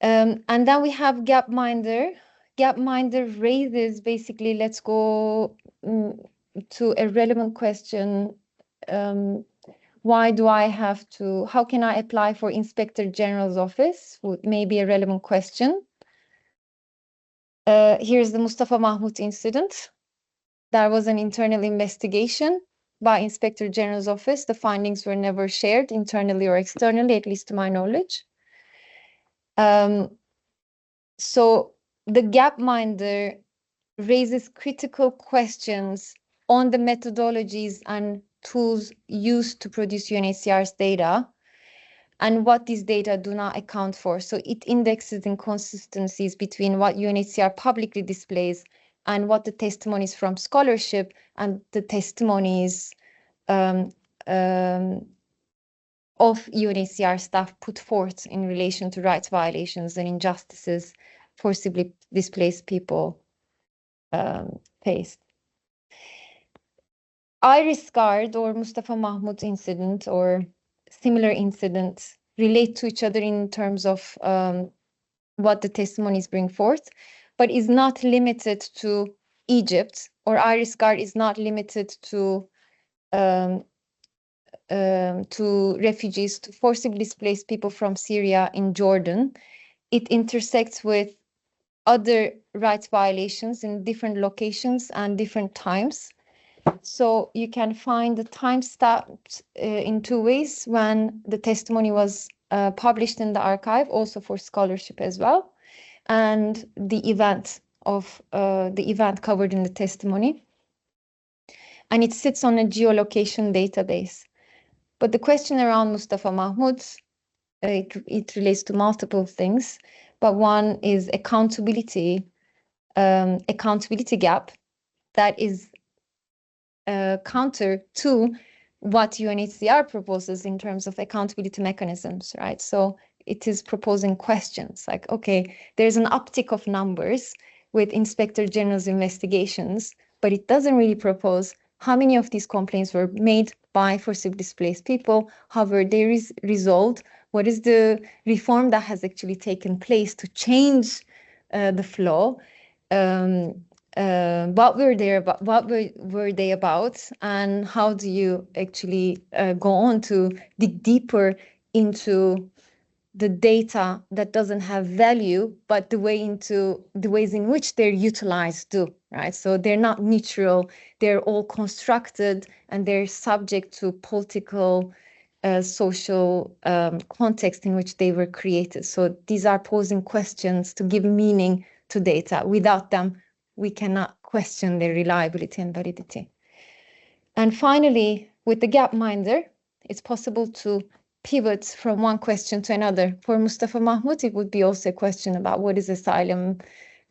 And then we have Gapminder. Gapminder raises basically, let's go to a relevant question. Why do I have to, how can I apply for Inspector General's office? May be a relevant question. Here's the Mustafa Mahmoud incident. There was an internal investigation by Inspector General's office. The findings were never shared internally or externally, at least to my knowledge. So the Gapminder raises critical questions on the methodologies and tools used to produce UNHCR's data, and what these data do not account for. So it indexes inconsistencies between what UNHCR publicly displays and what the testimonies from scholarship and the testimonies of UNHCR staff put forth in relation to rights violations and injustices forcibly displaced people faced. Iris Guard or Mustafa Mahmoud incident or similar incidents relate to each other in terms of what the testimonies bring forth, but is not limited to Egypt, or Iris Guard is not limited to refugees, to forcibly displaced people from Syria in Jordan. It intersects with other rights violations in different locations and different times. So you can find the timestamps in two ways: when the testimony was published in the archive, also for scholarship as well, and the event covered in the testimony. And it sits on a geolocation database. But the question around Mustafa Mahmoud, it relates to multiple things, but one is accountability gap that is counter to what UNHCR proposes in terms of accountability mechanisms, right? So it is proposing questions like, okay, there's an uptick of numbers with Inspector General's investigations, but it doesn't really propose how many of these complaints were made by forcibly displaced people, how were they resolved, what is the reform that has actually taken place to change the flow, what were they about, and how do you actually go on to dig deeper into the data that doesn't have value, but the ways in which they're utilized do, right? So they're not neutral, they're all constructed, and they're subject to political, social context in which they were created. So these are posing questions to give meaning to data. Without them, we cannot question their reliability and validity. And finally, with the Gapminder, it's possible to pivot from one question to another. For Mustafa Mahmoud, it would be also a question about what is asylum,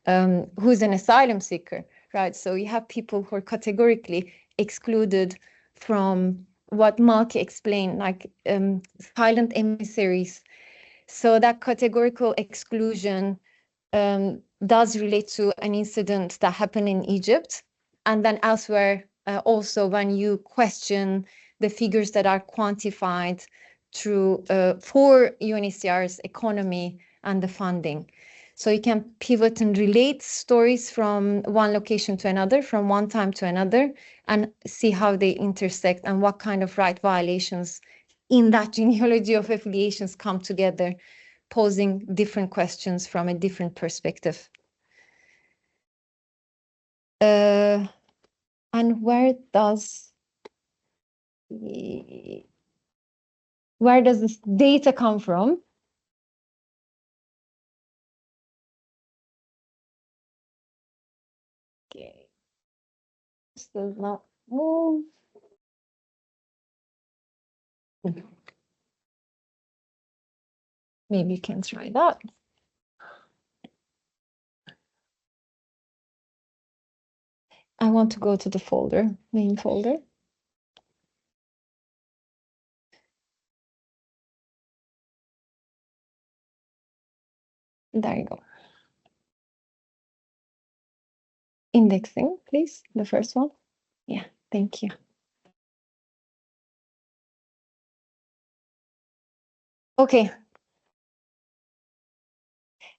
who's an asylum seeker, right? So you have people who are categorically excluded from what Malki explained, like silent emissaries. So that categorical exclusion does relate to an incident that happened in Egypt, and then elsewhere also when you question the figures that are quantified through for UNHCR's economy and the funding. So you can pivot and relate stories from one location to another, from one time to another, and see how they intersect and what kind of right violations in that genealogy of affiliations come together, posing different questions from a different perspective. And where does this data come from? Okay, this does not move. Maybe you can try that. I want to go to the folder, main folder. There you go. Indexing, please, the first one. Yeah, thank you. Okay.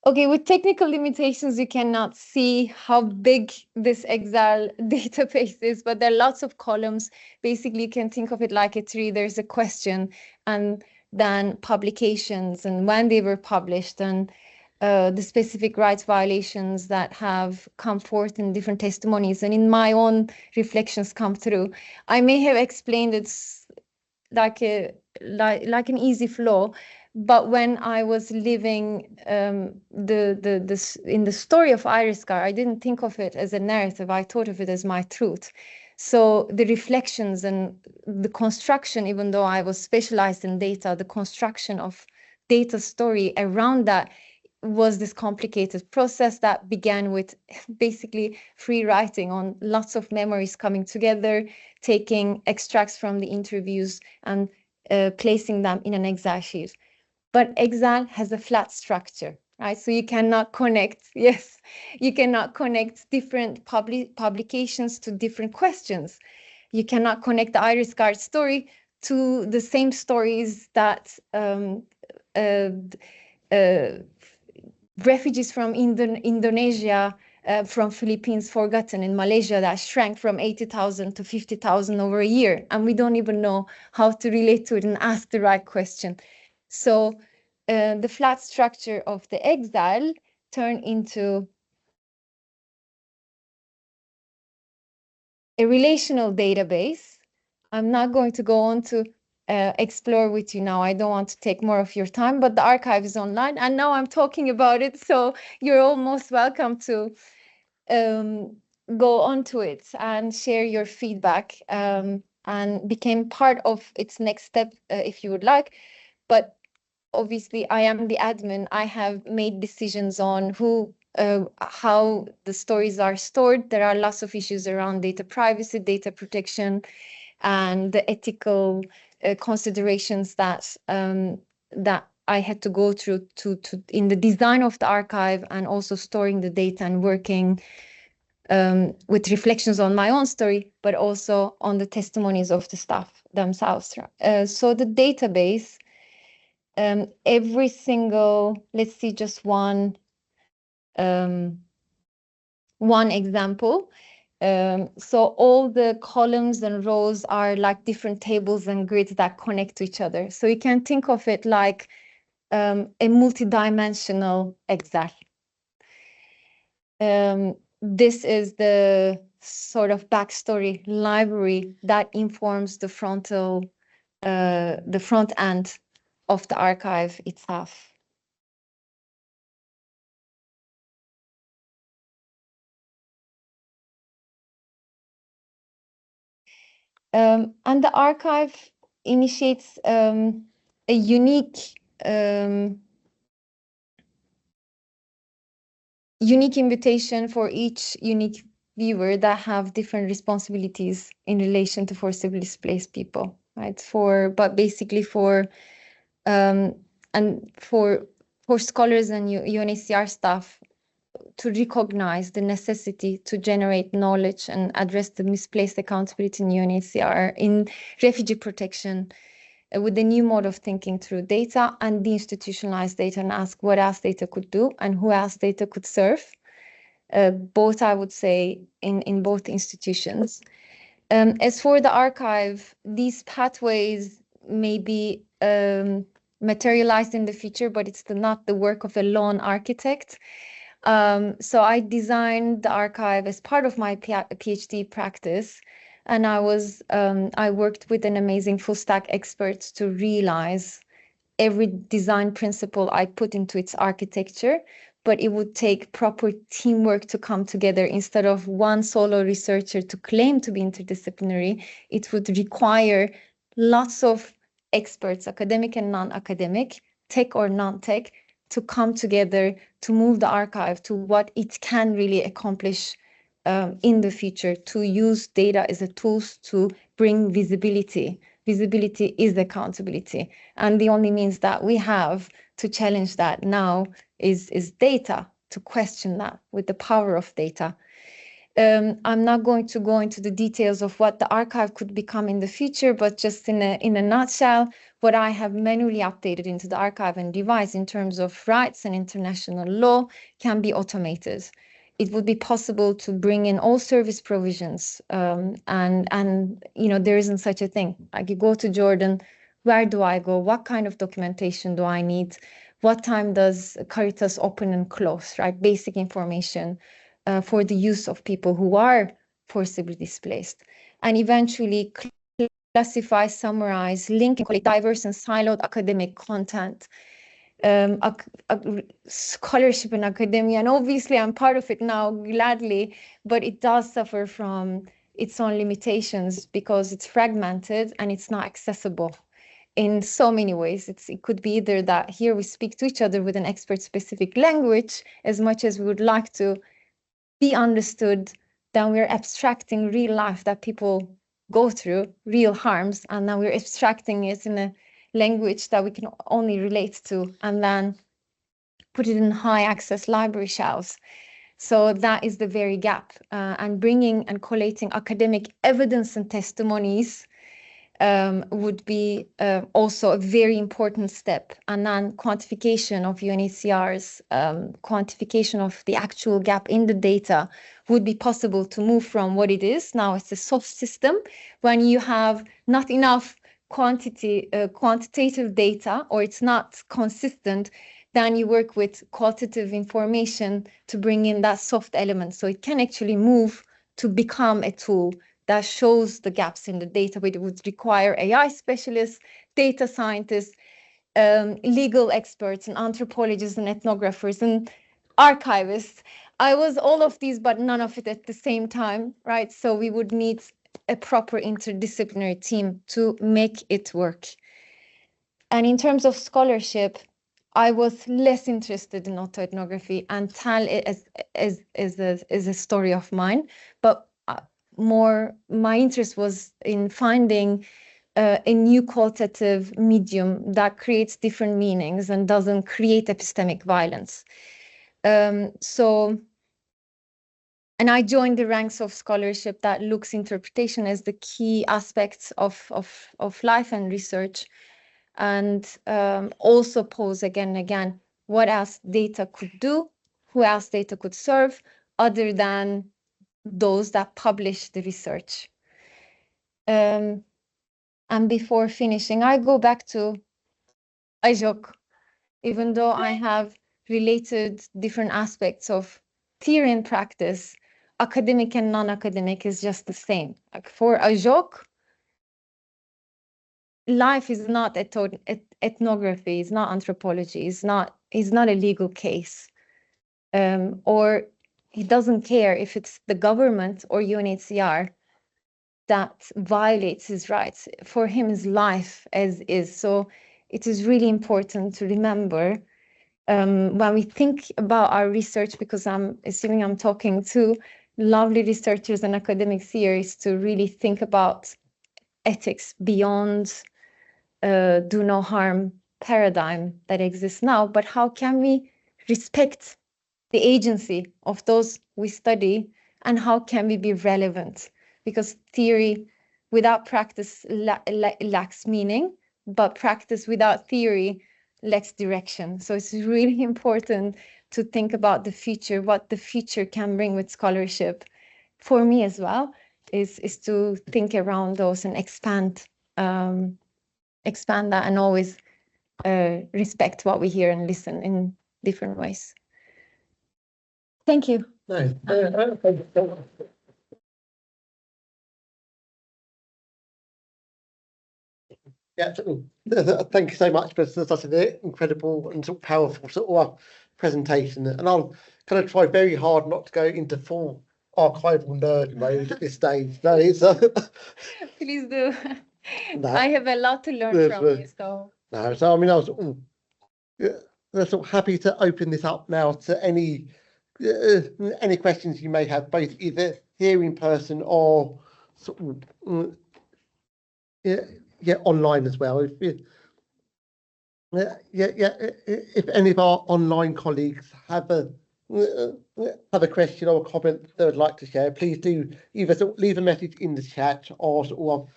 Okay, with technical limitations, you cannot see how big this Excel database is, but there are lots of columns. Basically, you can think of it like a tree. There's a question, and then publications, and when they were published, and the specific rights violations that have come forth in different testimonies, and in my own reflections come through. I may have explained it like an easy flow, but when I was living in the story of Iris Guard, I didn't think of it as a narrative. I thought of it as my truth. So the reflections and the construction, even though I was specialized in data, the construction of data story around that was this complicated process that began with basically free writing on lots of memories coming together, taking extracts from the interviews and placing them in an Excel sheet. But Excel has a flat structure, right? So you cannot connect, yes, you cannot connect different publications to different questions. You cannot connect the Iris Guard story to the same stories that refugees from Indonesia, from Philippines forgotten, in Malaysia that shrank from 80,000 to 50,000 over a year. And we don't even know how to relate to it and ask the right question. So the flat structure of the Excel turned into a relational database. I'm not going to go on to explore with you now. I don't want to take more of your time, but the archive is online and now I'm talking about it. So you're all most welcome to go onto it and share your feedback and become part of its next step if you would like. But obviously I am the admin. I have made decisions on how the stories are stored. There are lots of issues around data privacy, data protection, and the ethical considerations that I had to go through to in the design of the archive and also storing the data and working with reflections on my own story, but also on the testimonies of the staff themselves. So the database, every single, let's see just one example. So all the columns and rows are like different tables and grids that connect to each other. So you can think of it like a multidimensional Excel. This is the sort of backstory library that informs the front end of the archive itself. And the archive initiates a unique invitation for each unique viewer that have different responsibilities in relation to forcibly displaced people, right? But basically for scholars and UNHCR staff to recognize the necessity to generate knowledge and address the misplaced accountability in UNHCR in refugee protection with the new mode of thinking through data and deinstitutionalized data, and ask what else data could do and who else data could serve. Both, I would say, in both institutions. As for the archive, these pathways may be materialized in the future, but it's not the work of a lone architect. So I designed the archive as part of my PhD practice, and I worked with an amazing full stack expert to realize every design principle I put into its architecture, but it would take proper teamwork to come together. Instead of one solo researcher to claim to be interdisciplinary, it would require lots of experts, academic and non-academic, tech or non-tech, to come together to move the archive to what it can really accomplish in the future, to use data as a tool to bring visibility. Visibility is accountability. And the only means that we have to challenge that now is data, to question that with the power of data. I'm not going to go into the details of what the archive could become in the future, but just in a nutshell, what I have manually updated into the archive and revised in terms of rights and international law can be automated. It would be possible to bring in all service provisions, and there isn't such a thing. Like, you go to Jordan, where do I go? What kind of documentation do I need? What time does Caritas open and close, right? Basic information for the use of people who are forcibly displaced. And eventually classify, summarize, link, and collect diverse and siloed academic content, scholarship in academia. And obviously I'm part of it now, gladly, but it does suffer from its own limitations because it's fragmented and it's not accessible in so many ways. It could be either that here we speak to each other with an expert-specific language as much as we would like to be understood, then we're abstracting real life that people go through, real harms, and then we're abstracting it in a language that we can only relate to, and then put it in high access library shelves. So that is the very gap. And bringing and collating academic evidence and testimonies would be also a very important step. And then quantification of UNHCR's quantification of the actual gap in the data would be possible to move from what it is. Now it's a soft system. When you have not enough quantitative data, or it's not consistent, then you work with qualitative information to bring in that soft element. So it can actually move to become a tool that shows the gaps in the data, but it would require AI specialists, data scientists, legal experts, and anthropologists, and ethnographers, and archivists. I was all of these, but none of it at the same time, right? So we would need a proper interdisciplinary team to make it work. And in terms of scholarship, I was less interested in autoethnography and tell it as a story of mine, but more my interest was in finding a new qualitative medium that creates different meanings and doesn't create epistemic violence. And I joined the ranks of scholarship that looks interpretation as the key aspects of life and research, and also pose again and again what else data could do, who else data could serve, other than those that publish the research. And before finishing, I go back to AJOC, even though I have related different aspects of theory and practice, academic and non-academic is just the same. Like for AJOC, life is not ethnography, it's not anthropology, it's not a legal case. Or he doesn't care if it's the government or UNHCR that violates his rights. For him, is life as is. So it is really important to remember when we think about our research, because I'm assuming I'm talking to lovely researchers and academic theorists, to really think about ethics beyond do no harm paradigm that exists now, but how can we respect the agency of those we study, and how can we be relevant? Because theory without practice lacks meaning, but practice without theory lacks direction. So it's really important to think about the future, what the future can bring with scholarship. For me as well, is to think around those and expand that, and always respect what we hear and listen in different ways. Thank you. No, yeah, thank you so much for such an incredible and sort of powerful sort of presentation. And I'll kind of try very hard not to go into full archival nerd mode at this stage. No, it's Please do. No. I have a lot to learn from you. So no, so I mean, I was sort of happy to open this up now to any questions you may have, both either here in person or sort of online as well. If any of our online colleagues have a question or a comment they would like to share, please do either sort of leave a message in the chat or sort of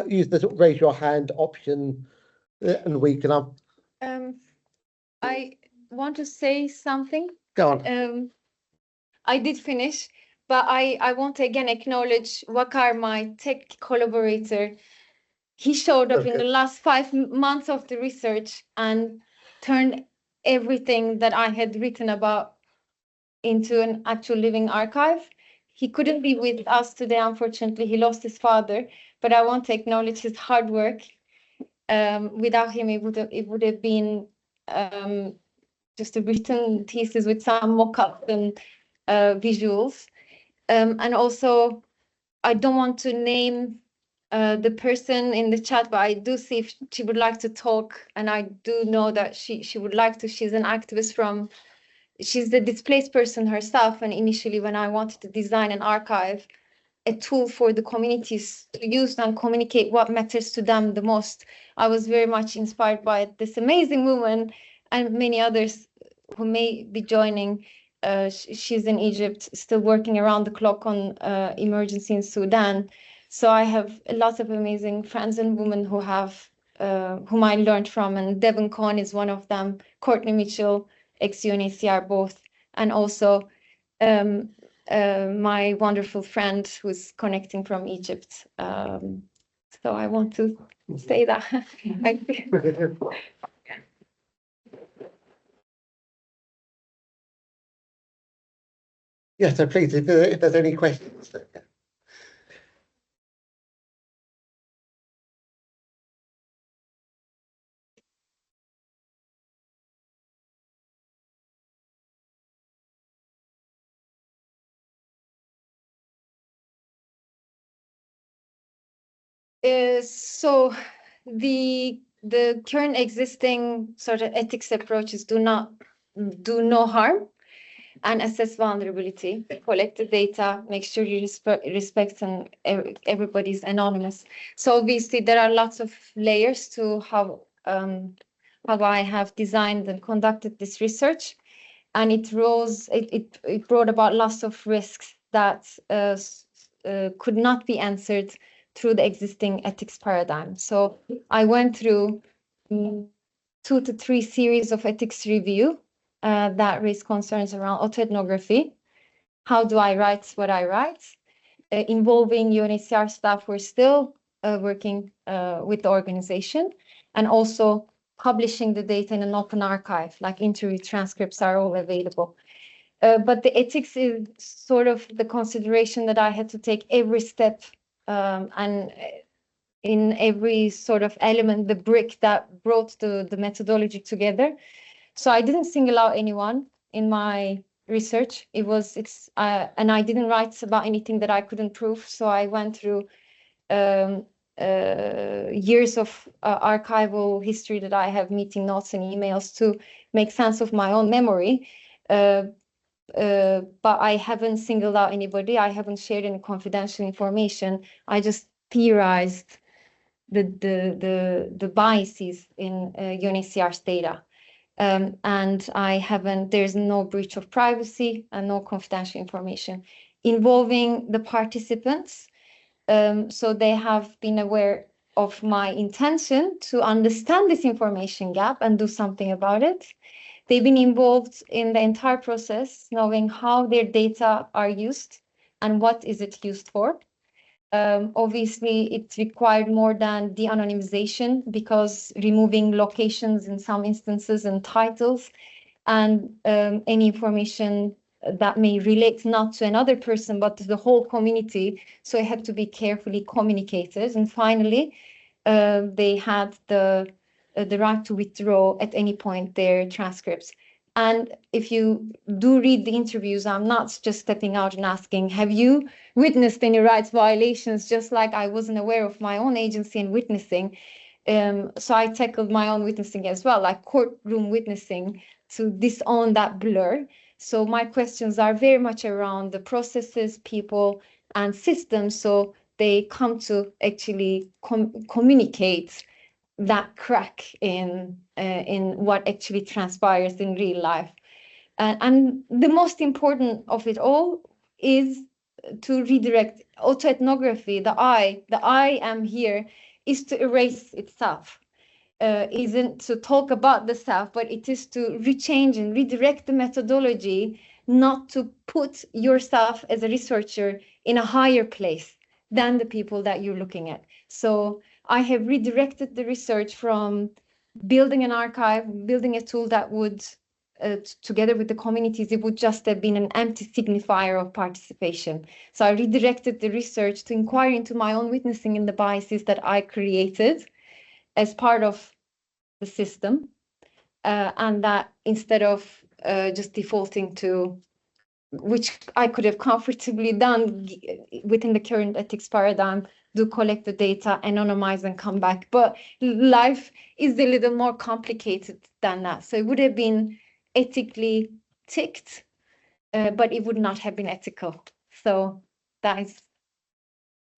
use the sort of raise your hand option, and we can. I want to say something. Go on. I did finish, but I want to again acknowledge Wakar, my tech collaborator. He showed up in the last 5 months of the research and turned everything that I had written about into an actual living archive. He couldn't be with us today, unfortunately. He lost his father, but I want to acknowledge his hard work. Without him, it would have been just a written thesis with some mock-ups and visuals. And also, I don't want to name the person in the chat, but I do see if she would like to talk, and I do know that she would like to. She's an activist she's the displaced person herself, and initially when I wanted to design an archive, a tool for the communities to use and communicate what matters to them the most, I was very much inspired by this amazing woman and many others who may be joining. She's in Egypt, still working around the clock on emergency in Sudan. So I have a lot of amazing friends and women who have, whom I learned from, and Devon Cohn is one of them, Courtney Mitchell, ex-UNHCR both, and also my wonderful friend who's connecting from Egypt. So I want to say that. Yes, so please, if there's any questions. So the current existing sort of ethics approaches do no harm and assess vulnerability, collect the data, make sure you respect and everybody's anonymous. So obviously there are lots of layers to how I have designed and conducted this research, and it brought about lots of risks that could not be answered through the existing ethics paradigm. So I went through 2 to 3 series of ethics review that raised concerns around autoethnography. How do I write what I write? Involving UNHCR staff who are still working with the organization, and also publishing the data in an open archive, like interview transcripts are all available. But the ethics is sort of the consideration that I had to take every step, and in every sort of element, the brick that brought the methodology together. So I didn't single out anyone in my research. And I didn't write about anything that I couldn't prove. So I went through years of archival history that I have, meeting notes and emails, to make sense of my own memory. But I haven't singled out anybody. I haven't shared any confidential information. I just theorized the biases in UNHCR's data. And there's no breach of privacy and no confidential information involving the participants. So they have been aware of my intention to understand this information gap and do something about it. They've been involved in the entire process, knowing how their data are used and what is it used for. Obviously, it required more than de-anonymization, because removing locations in some instances and titles, and any information that may relate not to another person but to the whole community. So it had to be carefully communicated. And finally, they had the right to withdraw at any point their transcripts. And if you do read the interviews, I'm not just stepping out and asking, have you witnessed any rights violations? Just like I wasn't aware of my own agency and witnessing. So I tackled my own witnessing as well, like courtroom witnessing, to disown that blur. So my questions are very much around the processes, people, and systems. So they come to actually communicate that crack in what actually transpires in real life. And the most important of it all is to redirect autoethnography. The I am here is to erase itself. Isn't to talk about the self, but it is to rechange and redirect the methodology, not to put yourself as a researcher in a higher place than the people that you're looking at. So I have redirected the research from building an archive, building a tool that would, together with the communities, it would just have been an empty signifier of participation. So I redirected the research to inquire into my own witnessing and the biases that I created as part of the system, and that instead of just defaulting to which I could have comfortably done within the current ethics paradigm, do collect the data, anonymize and come back. But life is a little more complicated than that. So it would have been ethically ticked, but it would not have been ethical. So that is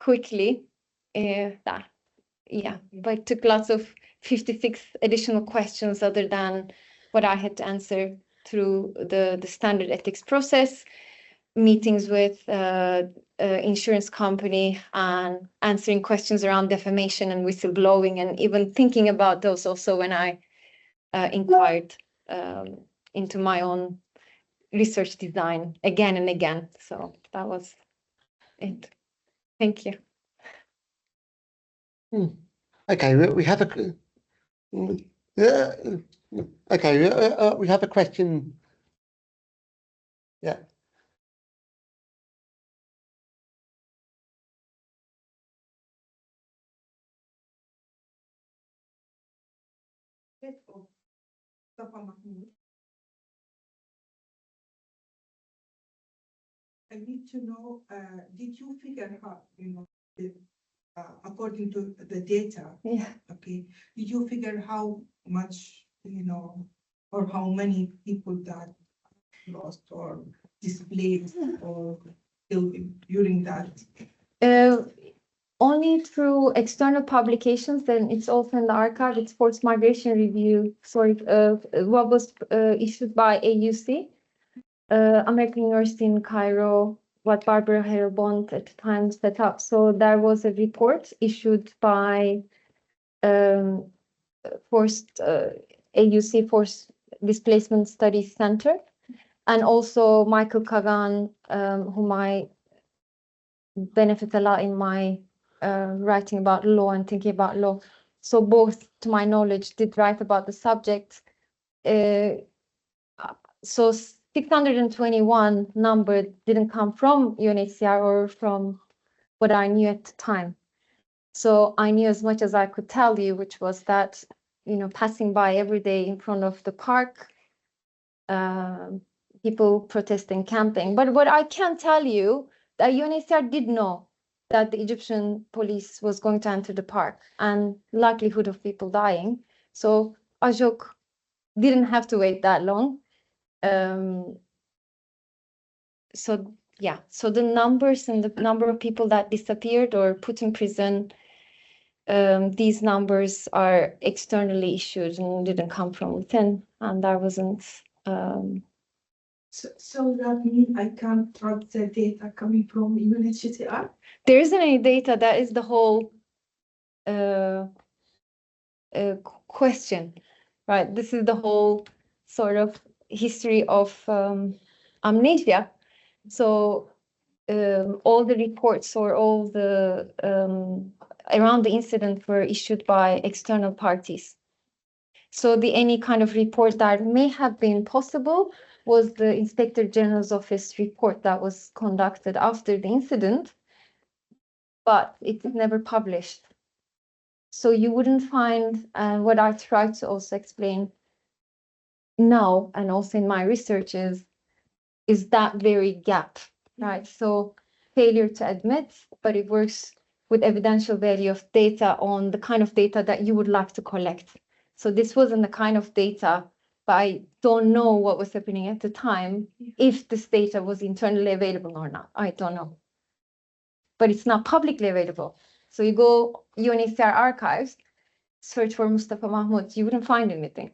quickly that. Yeah, but it took lots of 56 additional questions other than what I had to answer through the standard ethics process, meetings with insurance company, and answering questions around defamation and whistleblowing, and even thinking about those also when I inquired into my own research design again and again. So that was it. Thank you. Okay, we have a we have a question. Yeah. I need to know, did you figure out, according to the data, okay, did you figure how much, or how many people that lost or displaced or killed during that? Only through external publications, then it's also in the archive. It's Forced Migration Review, what was issued by AUC, American University in Cairo, what Barbara Hale-Bond at the time set up. So there was a report issued by AUC Forced Displacement Studies Center, and also Michael Kagan, whom I benefit a lot in my writing about law and thinking about law. So both, to my knowledge, did write about the subject. So 621 number didn't come from UNHCR or from what I knew at the time. So I knew as much as I could tell you, which was that, passing by every day in front of the park, people protesting, camping. But what I can tell you, that UNHCR did know that the Egyptian police was going to enter the park and likelihood of people dying. So Ajok didn't have to wait that long. So the numbers and the number of people that disappeared or put in prison, these numbers are externally issued and didn't come from within, and that wasn't. So that means I can't track the data coming from UNHCR? There isn't any data. That is the whole question, right? This is the whole sort of history of amnesia. So all the reports or all the around the incident were issued by external parties. So any kind of report that may have been possible was the Inspector General's Office report that was conducted after the incident, but it's never published. So you wouldn't find, what I try to also explain now and also in my research is that very gap, right? So failure to admit, but it works with evidential value of data on the kind of data that you would like to collect. So this wasn't the kind of data, but I don't know what was happening at the time, if this data was internally available or not. I don't know. But it's not publicly available. So you go UNHCR archives, search for Mustafa Mahmoud, you wouldn't find anything.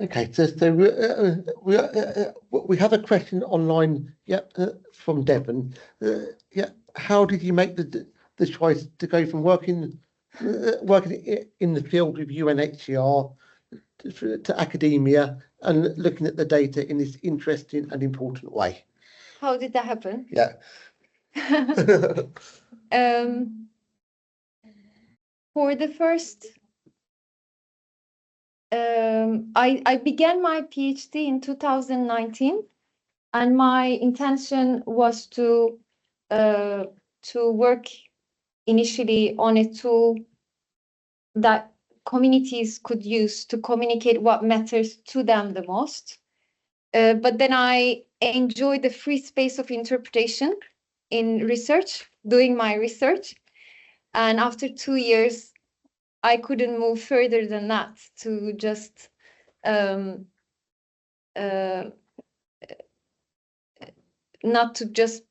Okay, so we have a question online, from Devon. How did you make the choice to go from working in the field with UNHCR to academia and looking at the data in this interesting and important way? How did that happen? Yeah. For the first, I began my PhD in 2019, and my intention was to work initially on a tool that communities could use to communicate what matters to them the most. But then I enjoyed the free space of interpretation in research, doing my research. And after 2 years, I couldn't move further than that to just not to just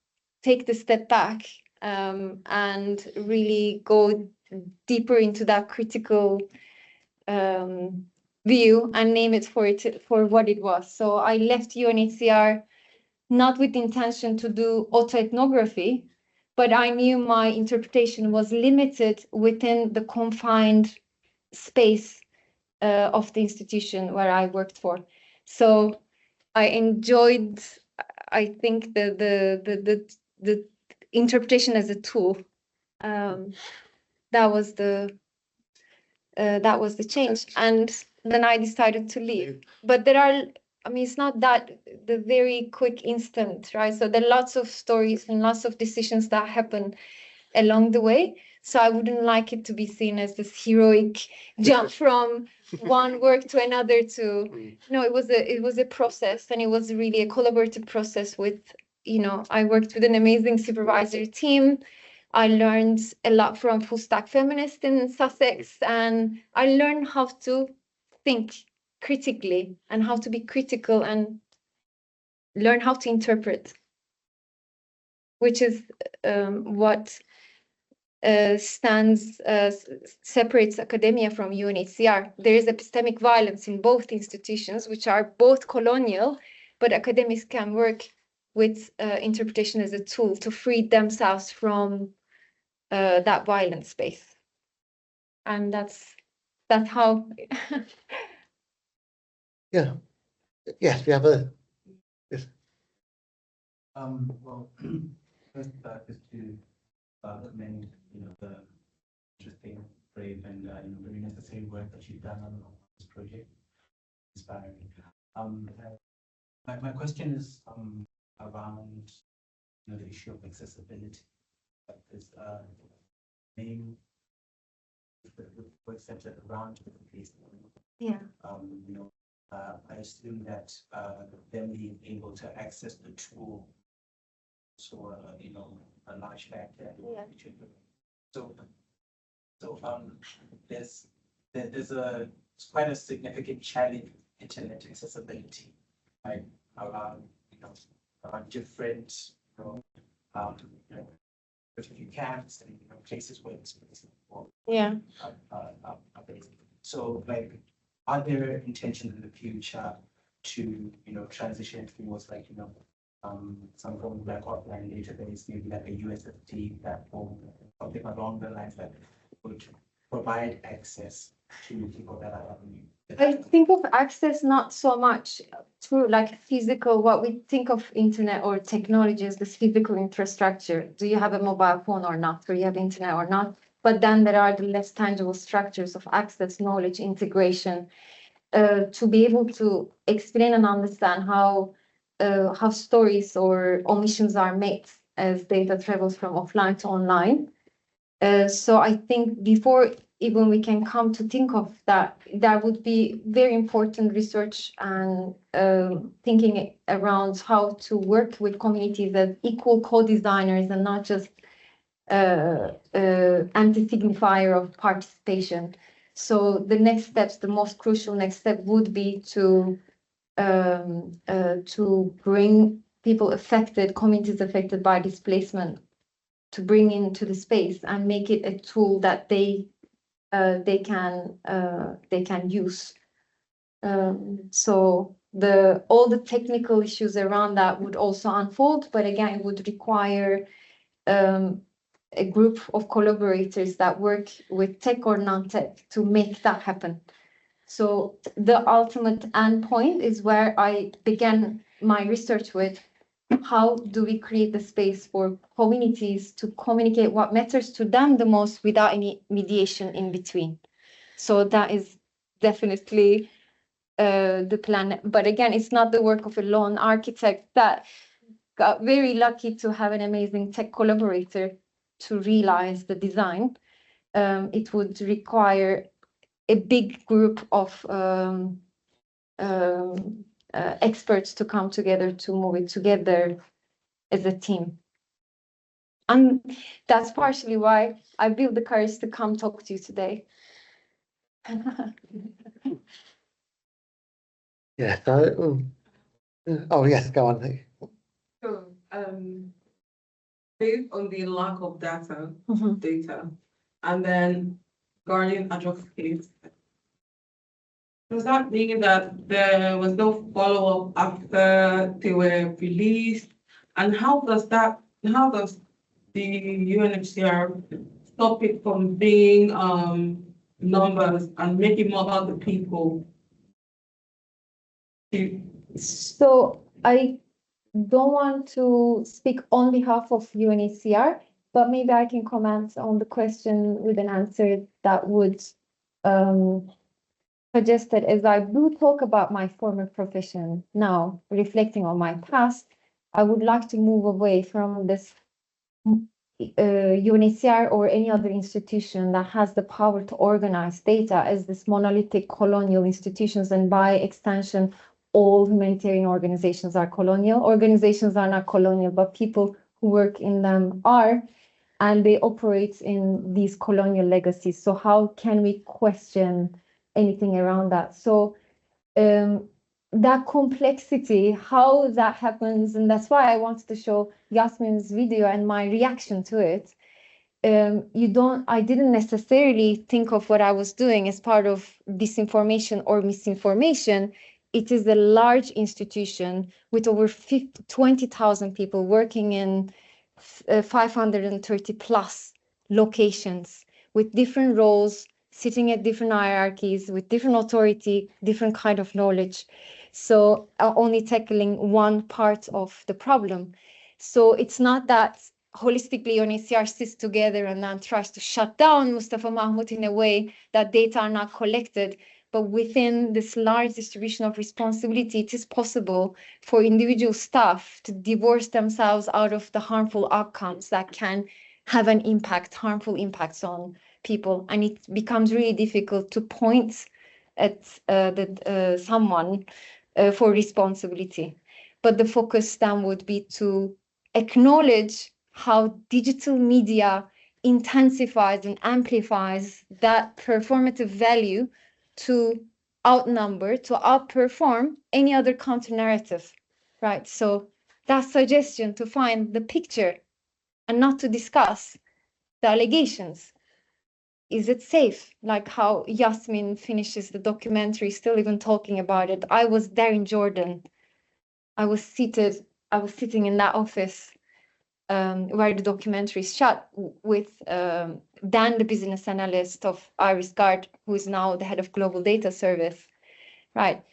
take the step back and really go deeper into that critical view and name it for what it was. So I left UNHCR not with the intention to do autoethnography, but I knew my interpretation was limited within the confined space of the institution where I worked for. So I enjoyed, I think, the interpretation as a tool. That was the change, and then I decided to leave. But there are, I mean, it's not that the very quick instant, right? So there are lots of stories and lots of decisions that happen along the way. So I wouldn't like it to be seen as this heroic jump from one work to another to, no, it was a process, and it was really a collaborative process with, I worked with an amazing supervisory team. I learned a lot from Full Stack Feminist in Sussex, and I learned how to think critically and how to be critical and learn how to interpret, which is what separates academia from UNHCR. There is epistemic violence in both institutions, which are both colonial, but academics can work with interpretation as a tool to free themselves from that violent space. And that's how. Yeah. Yes, we have a. Yes. Well, first, just to commend the interesting, brave, and very necessary work that you've done on this project. Inspiring. My question is around the issue of accessibility. This main work centered around the place. Yeah. I assume that them being able to access the tool, so a large factor. Yeah. So there's quite a significant challenge in internet accessibility, right? Around around different refugee camps and places where it's Yeah. So are there intentions in the future to transition towards some form of offline database, maybe like a USFT platform, something along the lines that would provide access to people that are having. I think of access not so much through physical, what we think of internet or technology as this physical infrastructure. Do you have a mobile phone or not? Do you have internet or not? But then there are the less tangible structures of access, knowledge, integration, to be able to explain and understand how stories or omissions are made as data travels from offline to online. So I think before even we can come to think of that, that would be very important research and thinking around how to work with communities as equal co-designers and not just anti-signifier of participation. So the next steps, the most crucial next step would be to bring people affected, communities affected by displacement, to bring into the space and make it a tool that they can use. So all the technical issues around that would also unfold, but again, it would require a group of collaborators that work with tech or non-tech to make that happen. So the ultimate endpoint is where I began my research with. How do we create the space for communities to communicate what matters to them the most without any mediation in between? So that is definitely the plan. But again, it's not the work of a lone architect. That got very lucky to have an amazing tech collaborator to realize the design. It would require a big group of experts to come together to move it together as a team. And that's partially why I built the courage to come talk to you today. Yeah, so, oh yes, go on. So, based on the lack of data, and then guardian advocate, does that mean that there was no follow-up after they were released? And how does the UNHCR stop it from being numbers and make it more about the people? So I don't want to speak on behalf of UNHCR, but maybe I can comment on the question with an answer that would suggest that as I do talk about my former profession now, reflecting on my past, I would like to move away from this UNHCR or any other institution that has the power to organize data as this monolithic colonial institutions, and by extension, all humanitarian organizations are colonial. Organizations are not colonial, but people who work in them are, and they operate in these colonial legacies. So how can we question anything around that? So that complexity, how that happens, and that's why I wanted to show Yasmin's video and my reaction to it. I didn't necessarily think of what I was doing as part of disinformation or misinformation. It is a large institution with over 20,000 people working in 530 plus locations with different roles, sitting at different hierarchies, with different authority, different kind of knowledge. So only tackling one part of the problem. So it's not that holistically UNHCR sits together and then tries to shut down Mustafa Mahmoud in a way that data are not collected. But within this large distribution of responsibility, it is possible for individual staff to divorce themselves out of the harmful outcomes that can have an impact, harmful impacts on people. And it becomes really difficult to point at someone for responsibility. But the focus then would be to acknowledge how digital media intensifies and amplifies that performative value to outnumber, to outperform any other counter narrative, right? So that suggestion to find the picture and not to discuss the allegations. Is it safe? Like how Yasmin finishes the documentary, still even talking about it. I was there in Jordan. I was sitting in that office where the documentary is shot with Dan, the business analyst of Iris Guard, who is now the head of Global Data Service, right?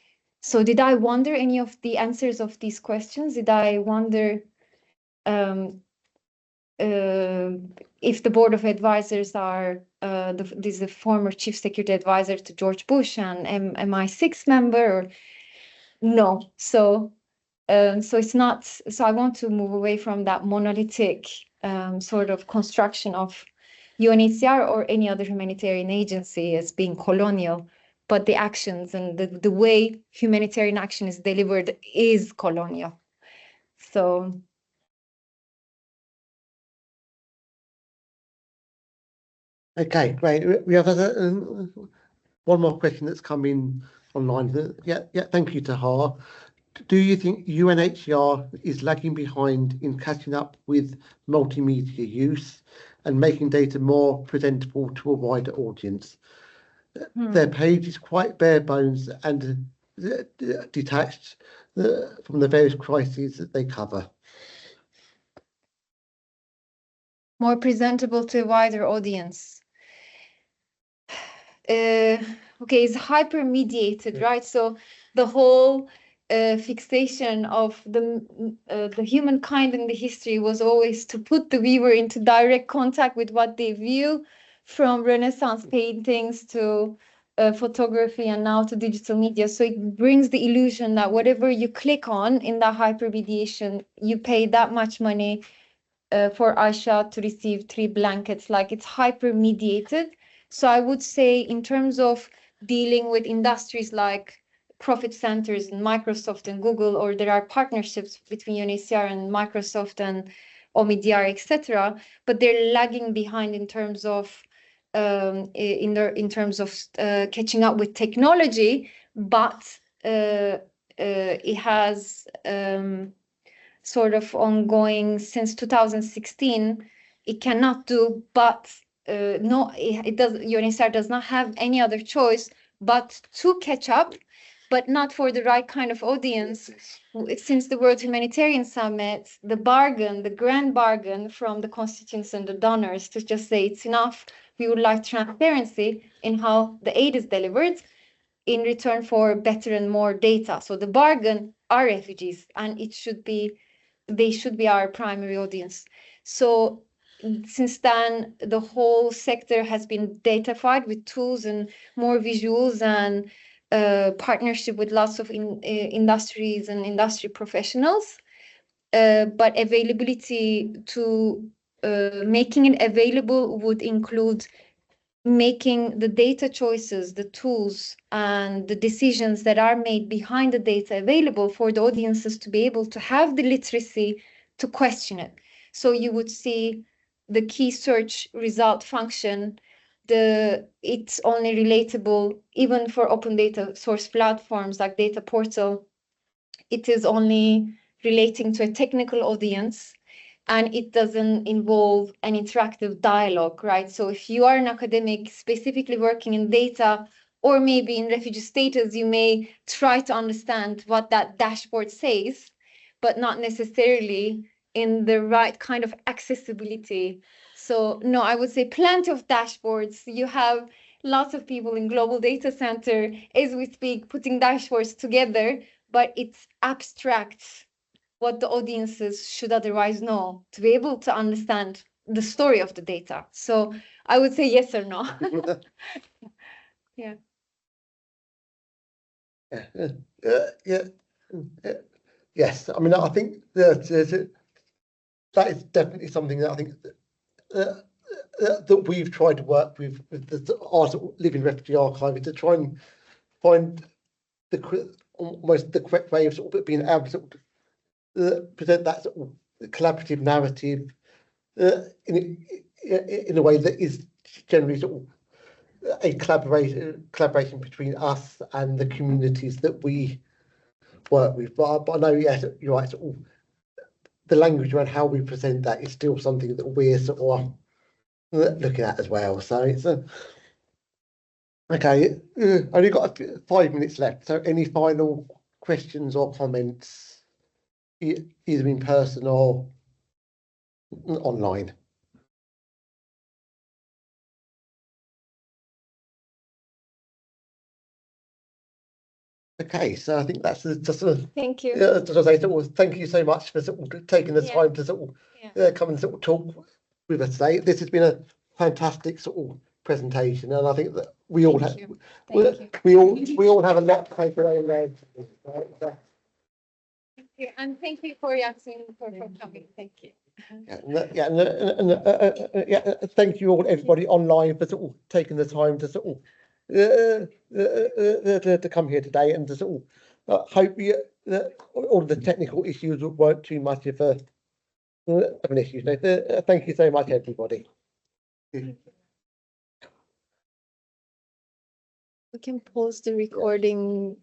So did I wonder any of the answers of these questions? Did I wonder if the board of advisors are, this is a former chief security advisor to George Bush and MI6 member, or no? So it's not, so I want to move away from that monolithic sort of construction of UNHCR or any other humanitarian agency as being colonial, but the actions and the way humanitarian action is delivered is colonial. So. Okay, great. We have one more question that's come in online. Yeah, thank you, Tahar. Do you think UNHCR is lagging behind in catching up with multimedia use and making data more presentable to a wider audience? Their page is quite bare bones and detached from the various crises that they cover. More presentable to a wider audience. Okay, it's hyper mediated, right? So the whole fixation of the humankind in the history was always to put the viewer into direct contact with what they view, from Renaissance paintings to photography and now to digital media. So it brings the illusion that whatever you click on in that hyper mediation, you pay that much money for Aisha to receive 3 blankets. Like, it's hyper mediated. So I would say in terms of dealing with industries like profit centers in Microsoft and Google, or there are partnerships between UNHCR and Microsoft and OMIDR, etc. But they're lagging behind in terms of catching up with technology, but it has sort of ongoing since 2016. It cannot do, but UNHCR does not have any other choice but to catch up, but not for the right kind of audience. Since the World Humanitarian Summit, the grand bargain from the constituents and the donors to just say it's enough. We would like transparency in how the aid is delivered in return for better and more data. So the bargain are refugees, and they should be our primary audience. So since then, the whole sector has been datafied with tools and more visuals and partnership with lots of industries and industry professionals. But availability to making it available would include making the data choices, the tools, and the decisions that are made behind the data available for the audiences to be able to have the literacy to question it. So you would see the key search result function, it's only relatable even for open data source platforms like Data Portal. It is only relating to a technical audience, and it doesn't involve an interactive dialogue, right? So if you are an academic specifically working in data, or maybe in refugee status, you may try to understand what that dashboard says, but not necessarily in the right kind of accessibility. So no, I would say plenty of dashboards. You have lots of people in Global Data Center, as we speak, putting dashboards together, but it's abstract what the audiences should otherwise know to be able to understand the story of the data. So I would say yes or no. Yeah. Yes, I mean, I think that is definitely something that I think that we've tried to work with our Living Refugee Archive, to try and find almost the correct way of sort of being able to present that sort of collaborative narrative in a way that is generally sort of a collaboration between us and the communities that we work with. But I know, yes, you're right, sort of the language around how we present that is still something that we're sort of looking at as well. So it's okay. Only got 5 minutes left. So any final questions or comments, either in person or online? Okay, so I think that's just a thank you. Just to say, thank you so much for sort of taking the time to sort of come and sort of talk with us today. This has been a fantastic sort of presentation, and I think that we all have we all have a lot to take away in there. Thank you, and thank you for Yasin for coming. Thank you. Thank you all, everybody online, for sort of taking the time to sort of to come here today, and to sort of hope that all of the technical issues weren't too much of an issue. So thank you so much, everybody. We can pause the recording.